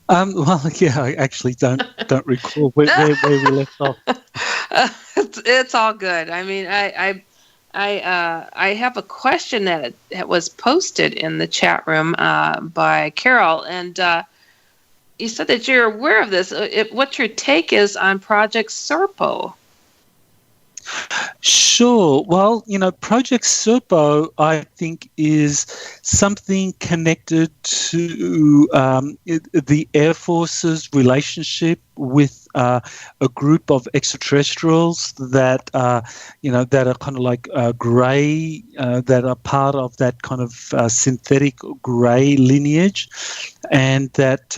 I actually don't recall where we left off. It's all good. I mean, I have a question that was posted in the chat room by Carol, and you said that you're aware of this. What your take is on Project Serpo? Sure. Well, Project Serpo, I think, is something connected to the Air Force's relationship with a group of extraterrestrials that that are kind of like grey, that are part of that kind of synthetic grey lineage, and that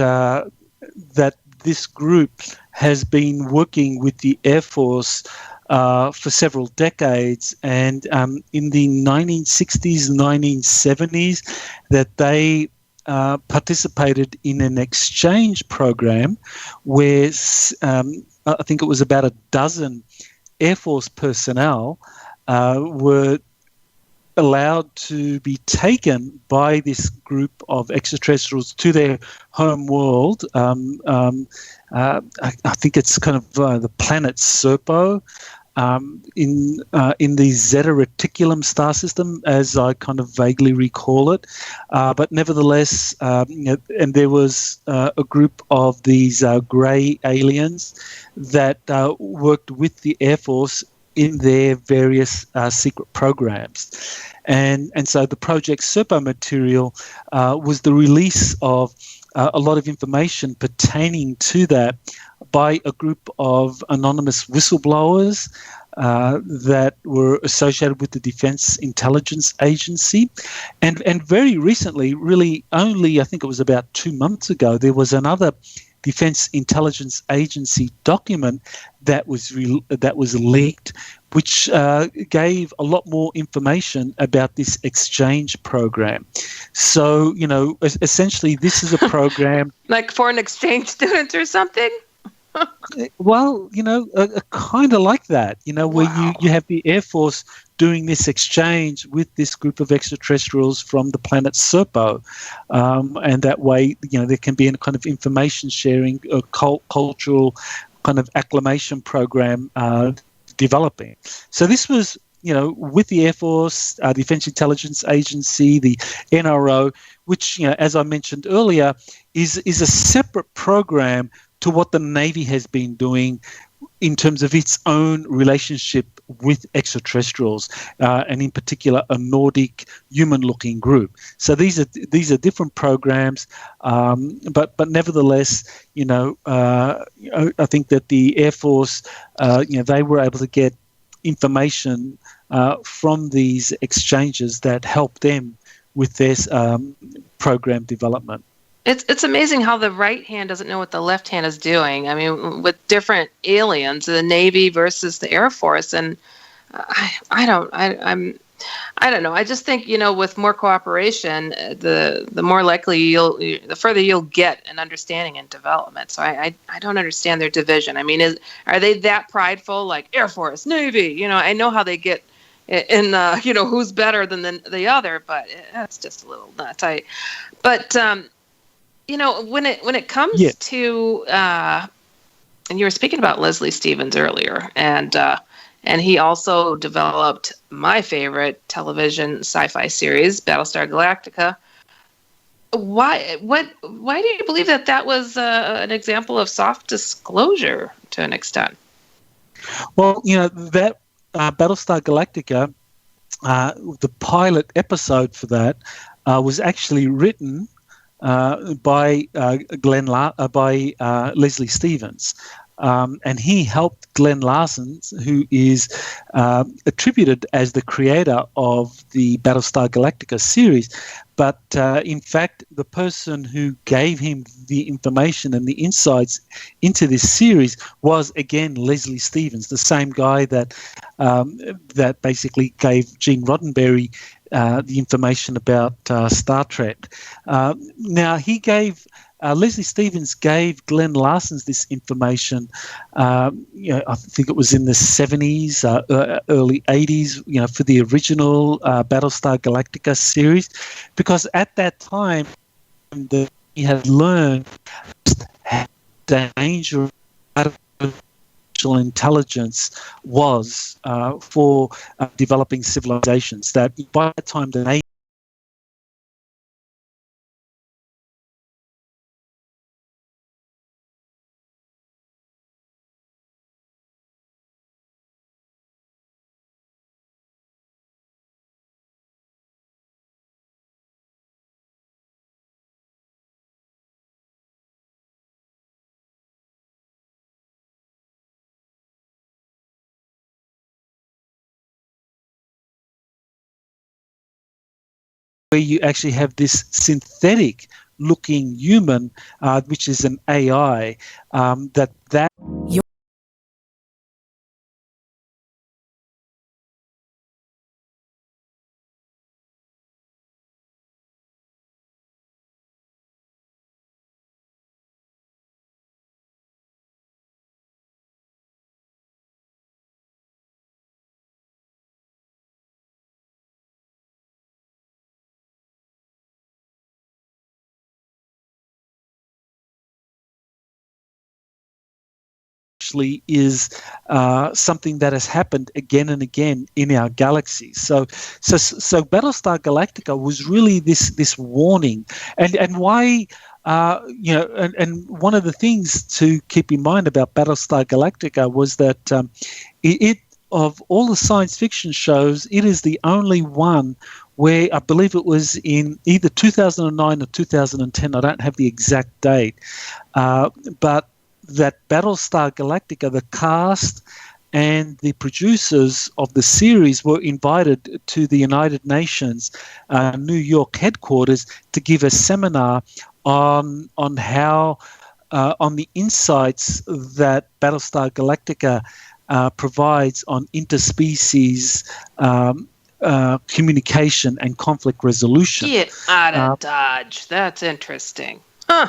this group has been working with the Air Force for several decades, and in the 1960s, 1970s, that they participated in an exchange program where I think it was about a dozen Air Force personnel were allowed to be taken by this group of extraterrestrials to their home world. I think it's kind of the planet Serpo in the Zeta Reticulum star system, as I kind of vaguely recall it. But nevertheless, and there was a group of these grey aliens that worked with the Air Force in their various secret programs. And so the Project Serpo material was the release of a lot of information pertaining to that by a group of anonymous whistleblowers that were associated with the Defense Intelligence Agency. And very recently, really only I think it was about 2 months ago, there was another Defense Intelligence Agency document that was leaked, which gave a lot more information about this exchange program. So, essentially this is a program... Like foreign exchange students or something? Well, kind of like that, where you have the Air Force doing this exchange with this group of extraterrestrials from the planet Serpo. And that way, there can be a kind of information sharing, a cultural kind of acclimation program developing. So this was, with the Air Force, Defense Intelligence Agency, the NRO, which, as I mentioned earlier, is a separate program to what the Navy has been doing in terms of its own relationship with extraterrestrials, and in particular a Nordic human-looking group. So these are different programs, but nevertheless, I think that the Air Force, they were able to get information from these exchanges that helped them with their program development. It's amazing how the right hand doesn't know what the left hand is doing. I mean, with different aliens, the Navy versus the Air Force, and I don't know. I just think, with more cooperation, the more likely the further you'll get an understanding and development. So I don't understand their division. I mean, are they that prideful, like Air Force, Navy? I know how they get in, who's better than the other, but that's just a little nuts. When it comes to, and you were speaking about Leslie Stevens earlier, and he also developed my favorite television sci-fi series, Battlestar Galactica. Why do you believe that was an example of soft disclosure to an extent? Well, that Battlestar Galactica, the pilot episode for that was actually written by Leslie Stevens, and he helped Glenn Larson, who is attributed as the creator of the Battlestar Galactica series. But in fact, the person who gave him the information and the insights into this series was, again, Leslie Stevens, the same guy that basically gave Gene Roddenberry the information about Star Trek. Now, Leslie Stevens gave Glenn Larson this information, I think it was in the 70s, early 80s, for the original Battlestar Galactica series, because at that time he had learned how dangerous artificial intelligence was for developing civilizations, that by the time the Navy where you actually have this synthetic looking human, which is an AI, that actually is something that has happened again and again in our galaxy. So Battlestar Galactica was really this warning, and why. And one of the things to keep in mind about Battlestar Galactica was that it of all the science fiction shows, it is the only one where I believe it was in either 2009 or 2010. I don't have the exact date, but that Battlestar Galactica, the cast and the producers of the series were invited to the United Nations New York headquarters to give a seminar on how on the insights that Battlestar Galactica provides on interspecies communication and conflict resolution. Get out of Dodge. That's interesting. Huh.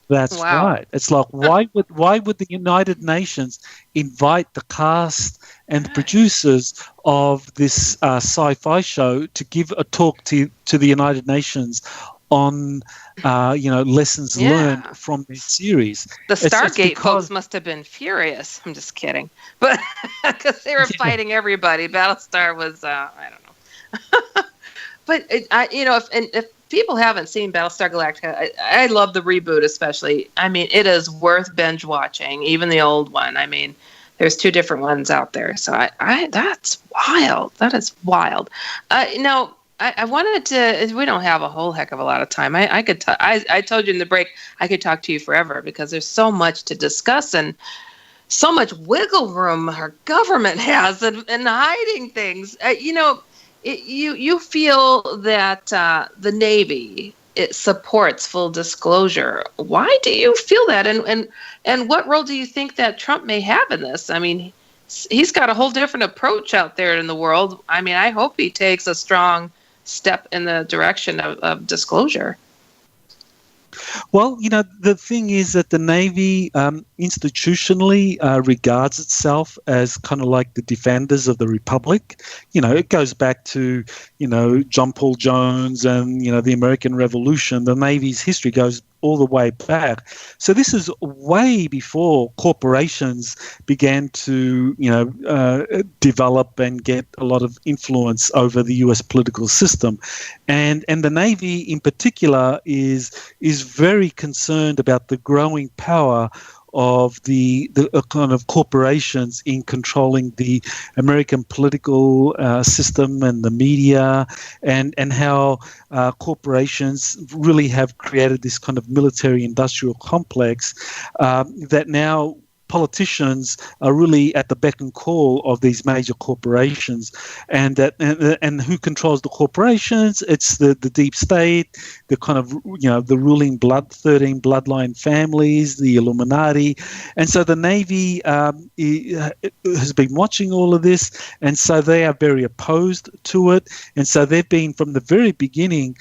That's right. It's like, why would the United Nations invite the cast and the producers of this sci-fi show to give a talk to the United Nations on lessons learned from this series? The Stargate folks must have been furious. I'm just kidding, but because they were fighting everybody. Battlestar was I don't know, but if people haven't seen Battlestar Galactica, I love the reboot especially. I mean, it is worth binge watching, even the old one. I mean, there's two different ones out there. So I that's wild. That is wild. Now, I wanted to. We don't have a whole heck of a lot of time. I could. I told you in the break I could talk to you forever because there's so much to discuss and so much wiggle room our government has in hiding things. You feel that the Navy, it supports full disclosure. Why do you feel that? And what role do you think that Trump may have in this? I mean, he's got a whole different approach out there in the world. I mean, I hope he takes a strong step in the direction of disclosure. Well, the thing is that the Navy institutionally regards itself as kind of like the defenders of the Republic. It goes back to, John Paul Jones and, the American Revolution. The Navy's history goes all the way back. So this is way before corporations began to, develop and get a lot of influence over the U.S. political system. And the Navy in particular is very concerned about the growing power of the kind of corporations in controlling the American political system and the media, and how corporations really have created this kind of military-industrial complex that now politicians are really at the beck and call of these major corporations, and who controls the corporations? It's the deep state, the kind of the ruling 13 bloodline families, the Illuminati, and so the Navy has been watching all of this, and so they are very opposed to it, and so they've been from the very beginning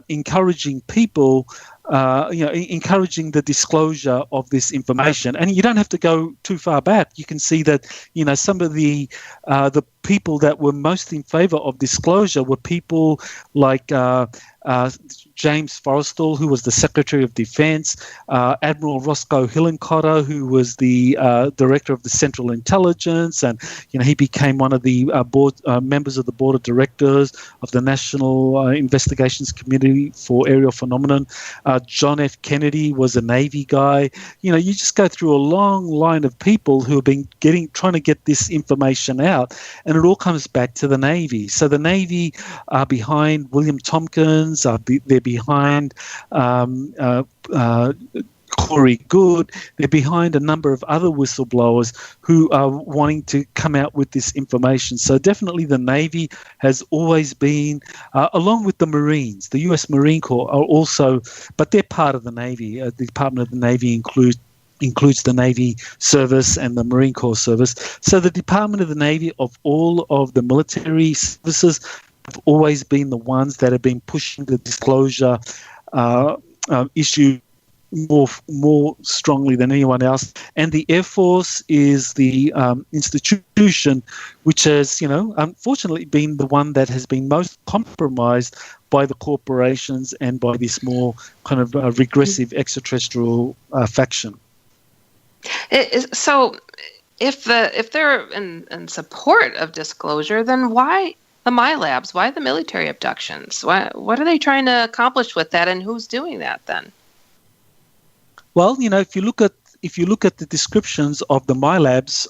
encouraging people. Encouraging the disclosure of this information, and you don't have to go too far back. You can see that some of the people that were most in favor of disclosure were people like James Forrestal, who was the Secretary of Defense, Admiral Roscoe Hillenkotter, who was the Director of the Central Intelligence, and he became one of the members of the Board of Directors of the National Investigations Committee for Aerial Phenomenon. John F. Kennedy was a Navy guy. You just go through a long line of people who have been trying to get this information out, and it all comes back to the Navy. So the Navy are behind William Tompkins. They're behind Corey Good. They're behind a number of other whistleblowers who are wanting to come out with this information. So definitely the Navy has always been, along with the Marines, the U.S. Marine Corps are also, but they're part of the Navy. The Department of the Navy includes the Navy service and the Marine Corps service. So the Department of the Navy, of all of the military services, have always been the ones that have been pushing the disclosure issue more strongly than anyone else. And the Air Force is the institution which has, unfortunately been the one that has been most compromised by the corporations and by this more kind of regressive extraterrestrial faction. So if they're in support of disclosure, then why the MyLabs? Why the military abductions? What are they trying to accomplish with that, and who's doing that then? Well, if you look at the descriptions of the MyLabs,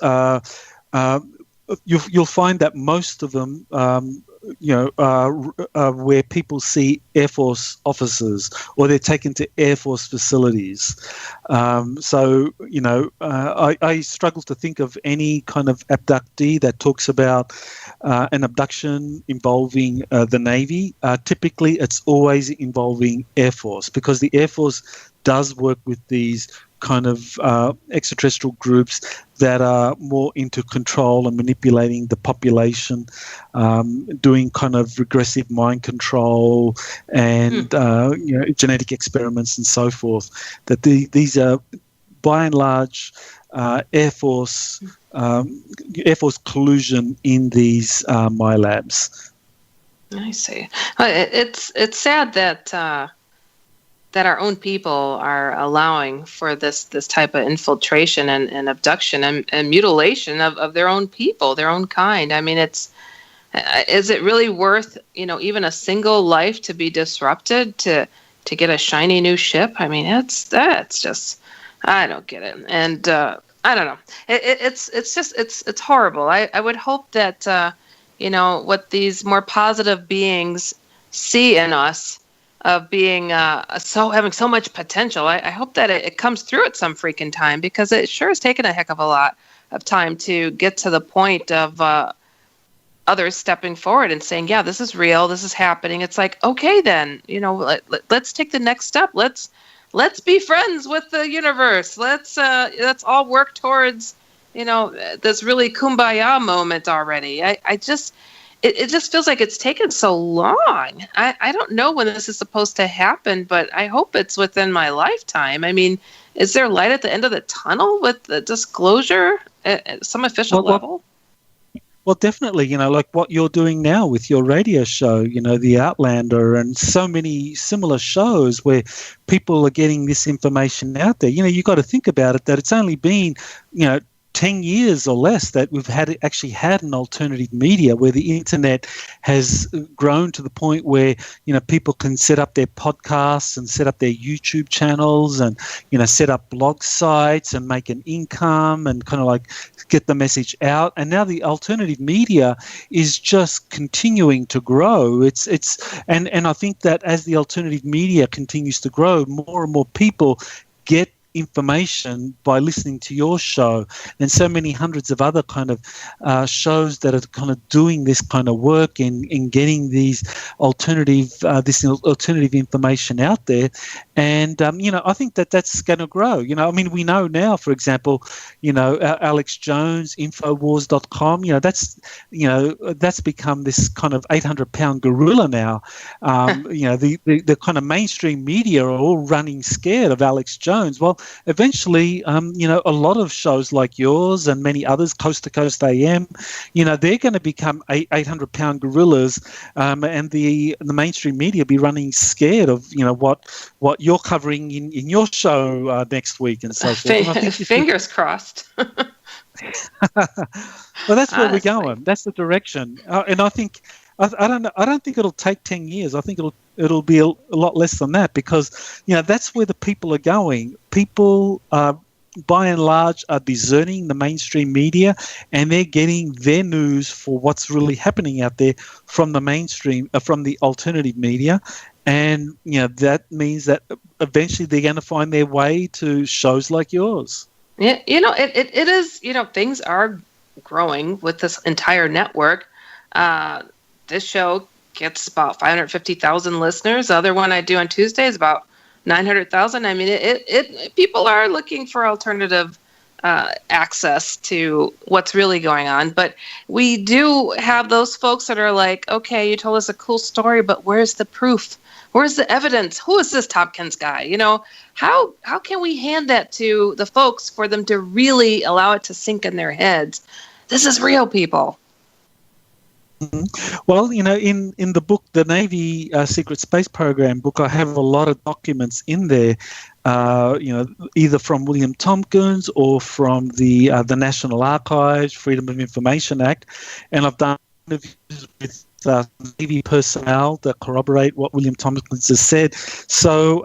you'll find that most of them, where people see Air Force officers or they're taken to Air Force facilities. I struggle to think of any kind of abductee that talks about an abduction involving the Navy. Typically, it's always involving Air Force, because the Air Force does work with these kind of extraterrestrial groups that are more into control and manipulating the population, doing kind of regressive mind control and genetic experiments and so forth. That these are, by and large, Air Force collusion in these MyLabs. I see. It's sad that our own people are allowing for this type of infiltration and abduction and mutilation of their own people, their own kind. I mean, is it really worth, even a single life to be disrupted to get a shiny new ship? I mean, that's just, I don't get it. And I don't know. It's horrible. I would hope that what these more positive beings see in us of being having so much potential. I hope that it comes through at some freaking time, because it sure has taken a heck of a lot of time to get to the point of others stepping forward and saying, yeah, this is real, this is happening. It's like, okay, then, let's take the next step. Let's be friends with the universe. Let's all work towards, this really kumbaya moment already. It just feels like it's taken so long. I don't know when this is supposed to happen, but I hope it's within my lifetime. I mean, is there light at the end of the tunnel with the disclosure at some official level? Well, definitely, like what you're doing now with your radio show, the Outlander, and so many similar shows where people are getting this information out there. You got to think about it, that it's only been, 10 years or less that we've actually had an alternative media where the internet has grown to the point where, people can set up their podcasts and set up their YouTube channels and, set up blog sites and make an income and kind of like get the message out. And now the alternative media is just continuing to grow. And I think that as the alternative media continues to grow, more and more people get information by listening to your show, and so many hundreds of other kind of shows that are kind of doing this kind of work in getting these alternative information out there. And I think that's going to grow. We know now, for example, Alex Jones, Infowars.com, that's become this kind of 800-pound gorilla now. The kind of mainstream media are all running scared of Alex Jones. Well, eventually, a lot of shows like yours and many others, Coast to Coast AM, they're going to become 800-pound gorillas, and the mainstream media be running scared of, what you're covering in your show next week and so forth. Fingers crossed. Well, that's where we're going. That's the direction, and I think. I don't think it'll take 10 years. I think it'll be a lot less than that, because that's where the people are going. People by and large are deserting the mainstream media, and they're getting their news for what's really happening out there from the mainstream, from the alternative media. And that means that eventually they're going to find their way to shows like yours. Yeah, it is. Things are growing with this entire network. This show gets about 550,000 listeners. The other one I do on Tuesday is about 900,000. I mean, people are looking for alternative access to what's really going on. But we do have those folks that are like, okay, you told us a cool story, but where's the proof? Where's the evidence? Who is this Tompkins guy? How can we hand that to the folks for them to really allow it to sink in their heads? This is real, people. Well, in the book, the Navy Secret Space Program book, I have a lot of documents in there, either from William Tompkins or from the National Archives, Freedom of Information Act, and I've done interviews with Navy personnel that corroborate what William Tompkins has said. So,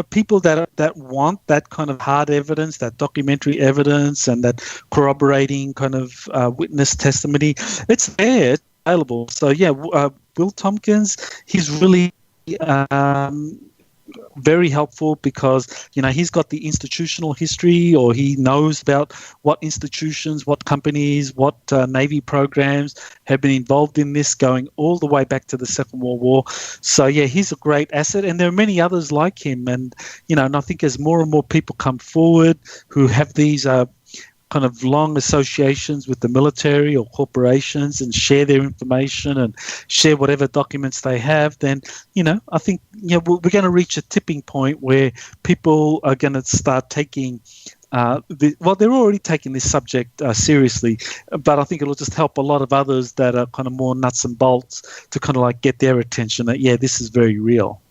people that want that kind of hard evidence, that documentary evidence, and that corroborating kind of witness testimony, it's there. It's available. So Will Tompkins, he's really very helpful because he's got the institutional history, or he knows about what institutions, what companies, what Navy programs have been involved in this, going all the way back to the Second World War. So he's a great asset, and there are many others like him. And and I think as more and more people come forward who have these kind of long associations with the military or corporations and share their information and share whatever documents they have, then, I think, we're going to reach a tipping point where people are going to start taking they're already taking this subject seriously, but I think it'll just help a lot of others that are kind of more nuts and bolts to kind of like get their attention that, this is very real.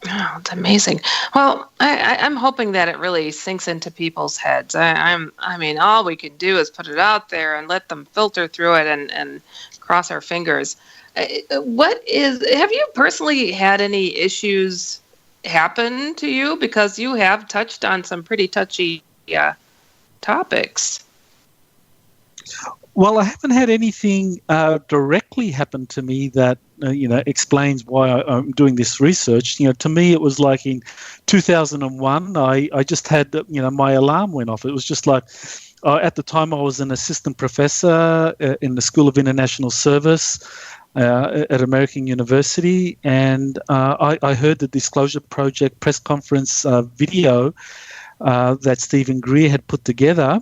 Oh, it's amazing. Well, I'm hoping that it really sinks into people's heads. I mean, all we can do is put it out there and let them filter through it and cross our fingers. Have you personally had any issues happen to you? Because you have touched on some pretty touchy topics. Well, I haven't had anything directly happen to me that explains why I'm doing this research. To me, it was like in 2001. I just had my alarm went off. It was just like at the time I was an assistant professor in the School of International Service at American University, and I heard the Disclosure Project press conference video that Stephen Greer had put together.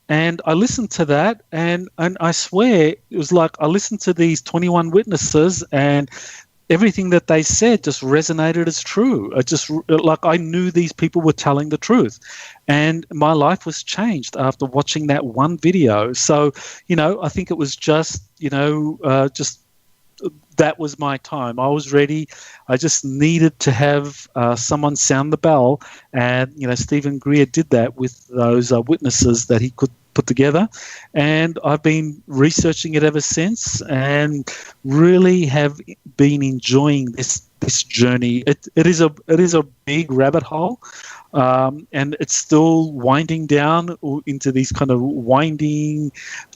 And I listened to that, and I swear it was like I listened to these 21 witnesses, and everything that they said just resonated as true. It just like I knew these people were telling the truth, and my life was changed after watching that one video. So, I think it was just that was my time. I was ready. I just needed to have someone sound the bell, and Stephen Greer did that with those witnesses that he could put together, and I've been researching it ever since, and really have been enjoying this journey. It is a big rabbit hole, and it's still winding down into these kind of winding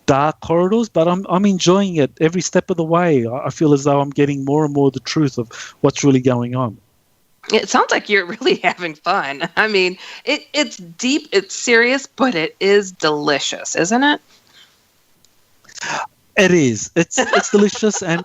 dark corridors, but I'm enjoying it every step of the way. I feel as though I'm getting more and more the truth of what's really going on. It sounds like you're really having fun. I mean, it's deep, it's serious, but it is delicious, isn't it? It is. It's delicious, and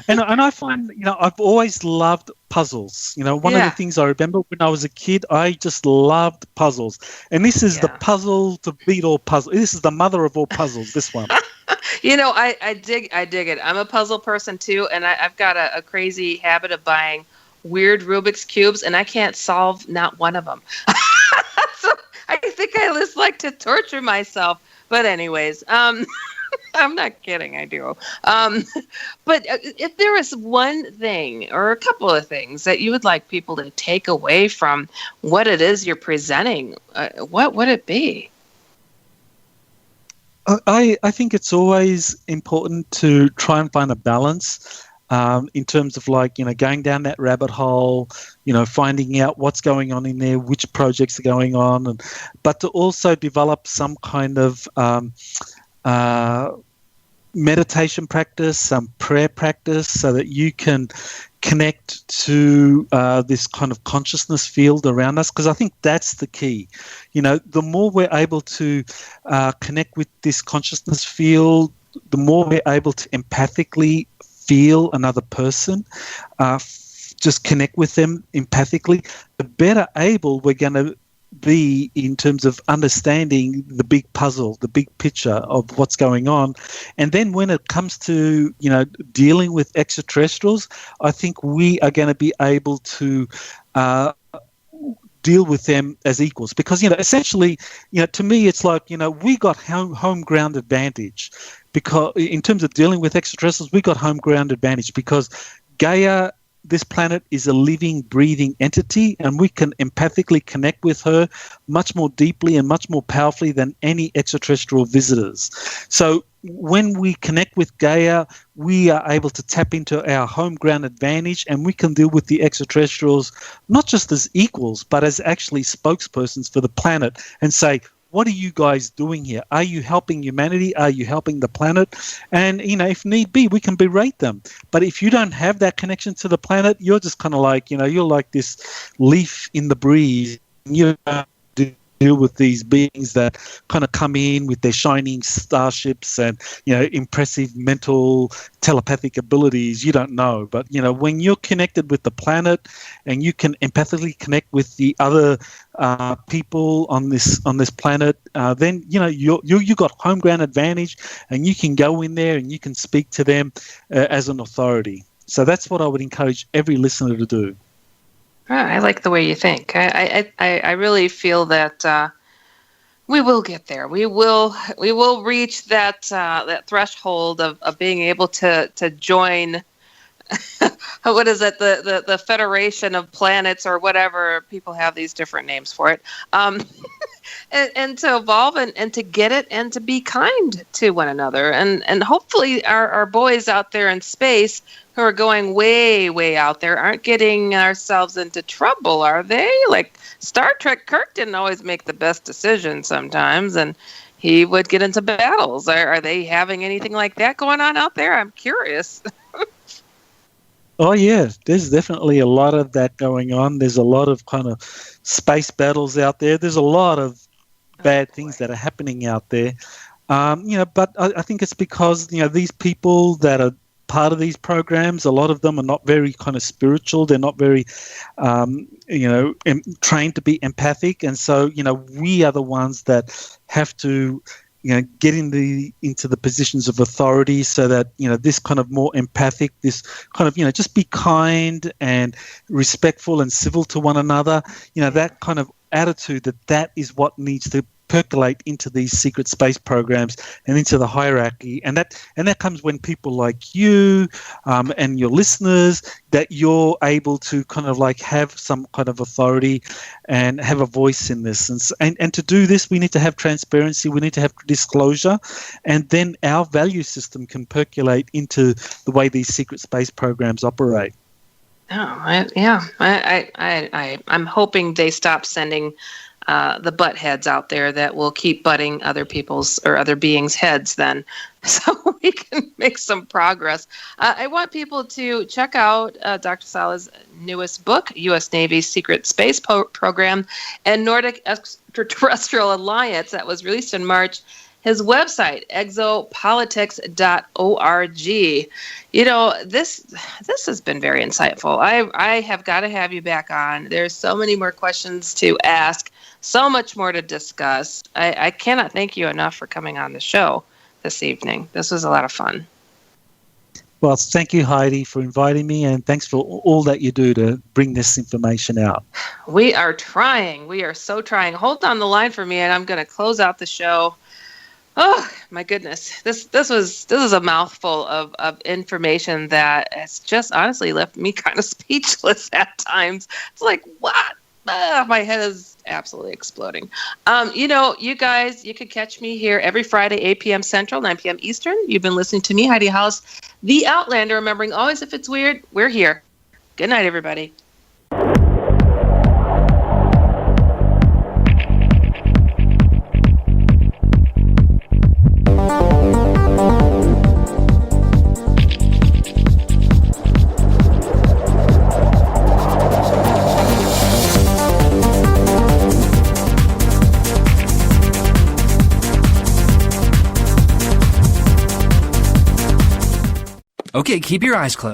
I find I've always loved puzzles. One of the things I remember when I was a kid, I just loved puzzles, and this is the puzzle to beat all puzzles. This is the mother of all puzzles. This one. I dig it. I'm a puzzle person too, and I've got a crazy habit of buying weird Rubik's cubes, and I can't solve not one of them. So I think I just like to torture myself. But anyways, I'm not kidding. I do. But if there was one thing or a couple of things that you would like people to take away from what it is you're presenting, what would it be? I think it's always important to try and find a balance. In terms of going down that rabbit hole, finding out what's going on in there, which projects are going on, but to also develop some kind of meditation practice, some prayer practice, so that you can connect to this kind of consciousness field around us, because I think that's the key. The more we're able to connect with this consciousness field, the more we're able to empathically feel another person, just connect with them empathically, the better able we're going to be in terms of understanding the big puzzle, the big picture of what's going on. And then when it comes to, dealing with extraterrestrials, I think we are going to be able to deal with them as equals, because, essentially, to me, it's like, we got home ground advantage. Because in terms of dealing with extraterrestrials, we got home ground advantage because Gaia, this planet, is a living, breathing entity, and we can empathically connect with her much more deeply and much more powerfully than any extraterrestrial visitors. So when we connect with Gaia, we are able to tap into our home ground advantage, and we can deal with the extraterrestrials not just as equals, but as actually spokespersons for the planet, and say, what are you guys doing here? Are you helping humanity? Are you helping the planet? And, if need be, we can berate them. But if you don't have that connection to the planet, you're just kind of like, you're like this leaf in the breeze. You deal with these beings that kind of come in with their shining starships and, impressive mental telepathic abilities. You don't know. But, when you're connected with the planet and you can empathically connect with the other people on this planet, then, you got home ground advantage, and you can go in there and you can speak to them as an authority. So that's what I would encourage every listener to do. I like the way you think. I really feel that we will get there. We will reach that threshold of being able to join. What is it? The Federation of Planets, or whatever. People have these different names for it. and to evolve and to get it and to be kind to one another. And hopefully our boys out there in space who are going way, way out there aren't getting ourselves into trouble, are they? Like Star Trek, Kirk didn't always make the best decisions sometimes, and he would get into battles. Are they having anything like that going on out there? I'm curious. Oh, yeah, there's definitely a lot of that going on. There's a lot of kind of space battles out there. There's a lot of bad things that are happening out there. But I think it's because, these people that are part of these programs, a lot of them are not very kind of spiritual. They're not very, trained to be empathic. And so, we are the ones that have to, get into the positions of authority so that, this kind of more empathic, this kind of, just be kind and respectful and civil to one another, that kind of attitude that is what needs to percolate into these secret space programs and into the hierarchy, and that comes when people like you and your listeners, that you're able to kind of like have some kind of authority and have a voice in this, and to do this we need to have transparency, we need to have disclosure, and then our value system can percolate into the way these secret space programs operate. I'm hoping they stop sending the butt heads out there that will keep butting other people's or other beings' heads then, so we can make some progress. I want people to check out Dr. Salla's newest book, U.S. Navy's Secret Space Program and Nordic Extraterrestrial Alliance, that was released in March. His website, exopolitics.org. This has been very insightful. I have got to have you back on. There's so many more questions to ask, so much more to discuss. I cannot thank you enough for coming on the show this evening. This was a lot of fun. Well, thank you, Heidi, for inviting me, and thanks for all that you do to bring this information out. We are trying. We are so trying. Hold on the line for me, and I'm going to close out the show. Oh my goodness! This is a mouthful of information that has just honestly left me kind of speechless at times. It's like, what? My head is absolutely exploding. You guys, you can catch me here every Friday, 8 p.m. Central, 9 p.m. Eastern. You've been listening to me, Heidi Hollis, the Outlander. Remembering always, if it's weird, we're here. Good night, everybody. Okay, keep your eyes closed.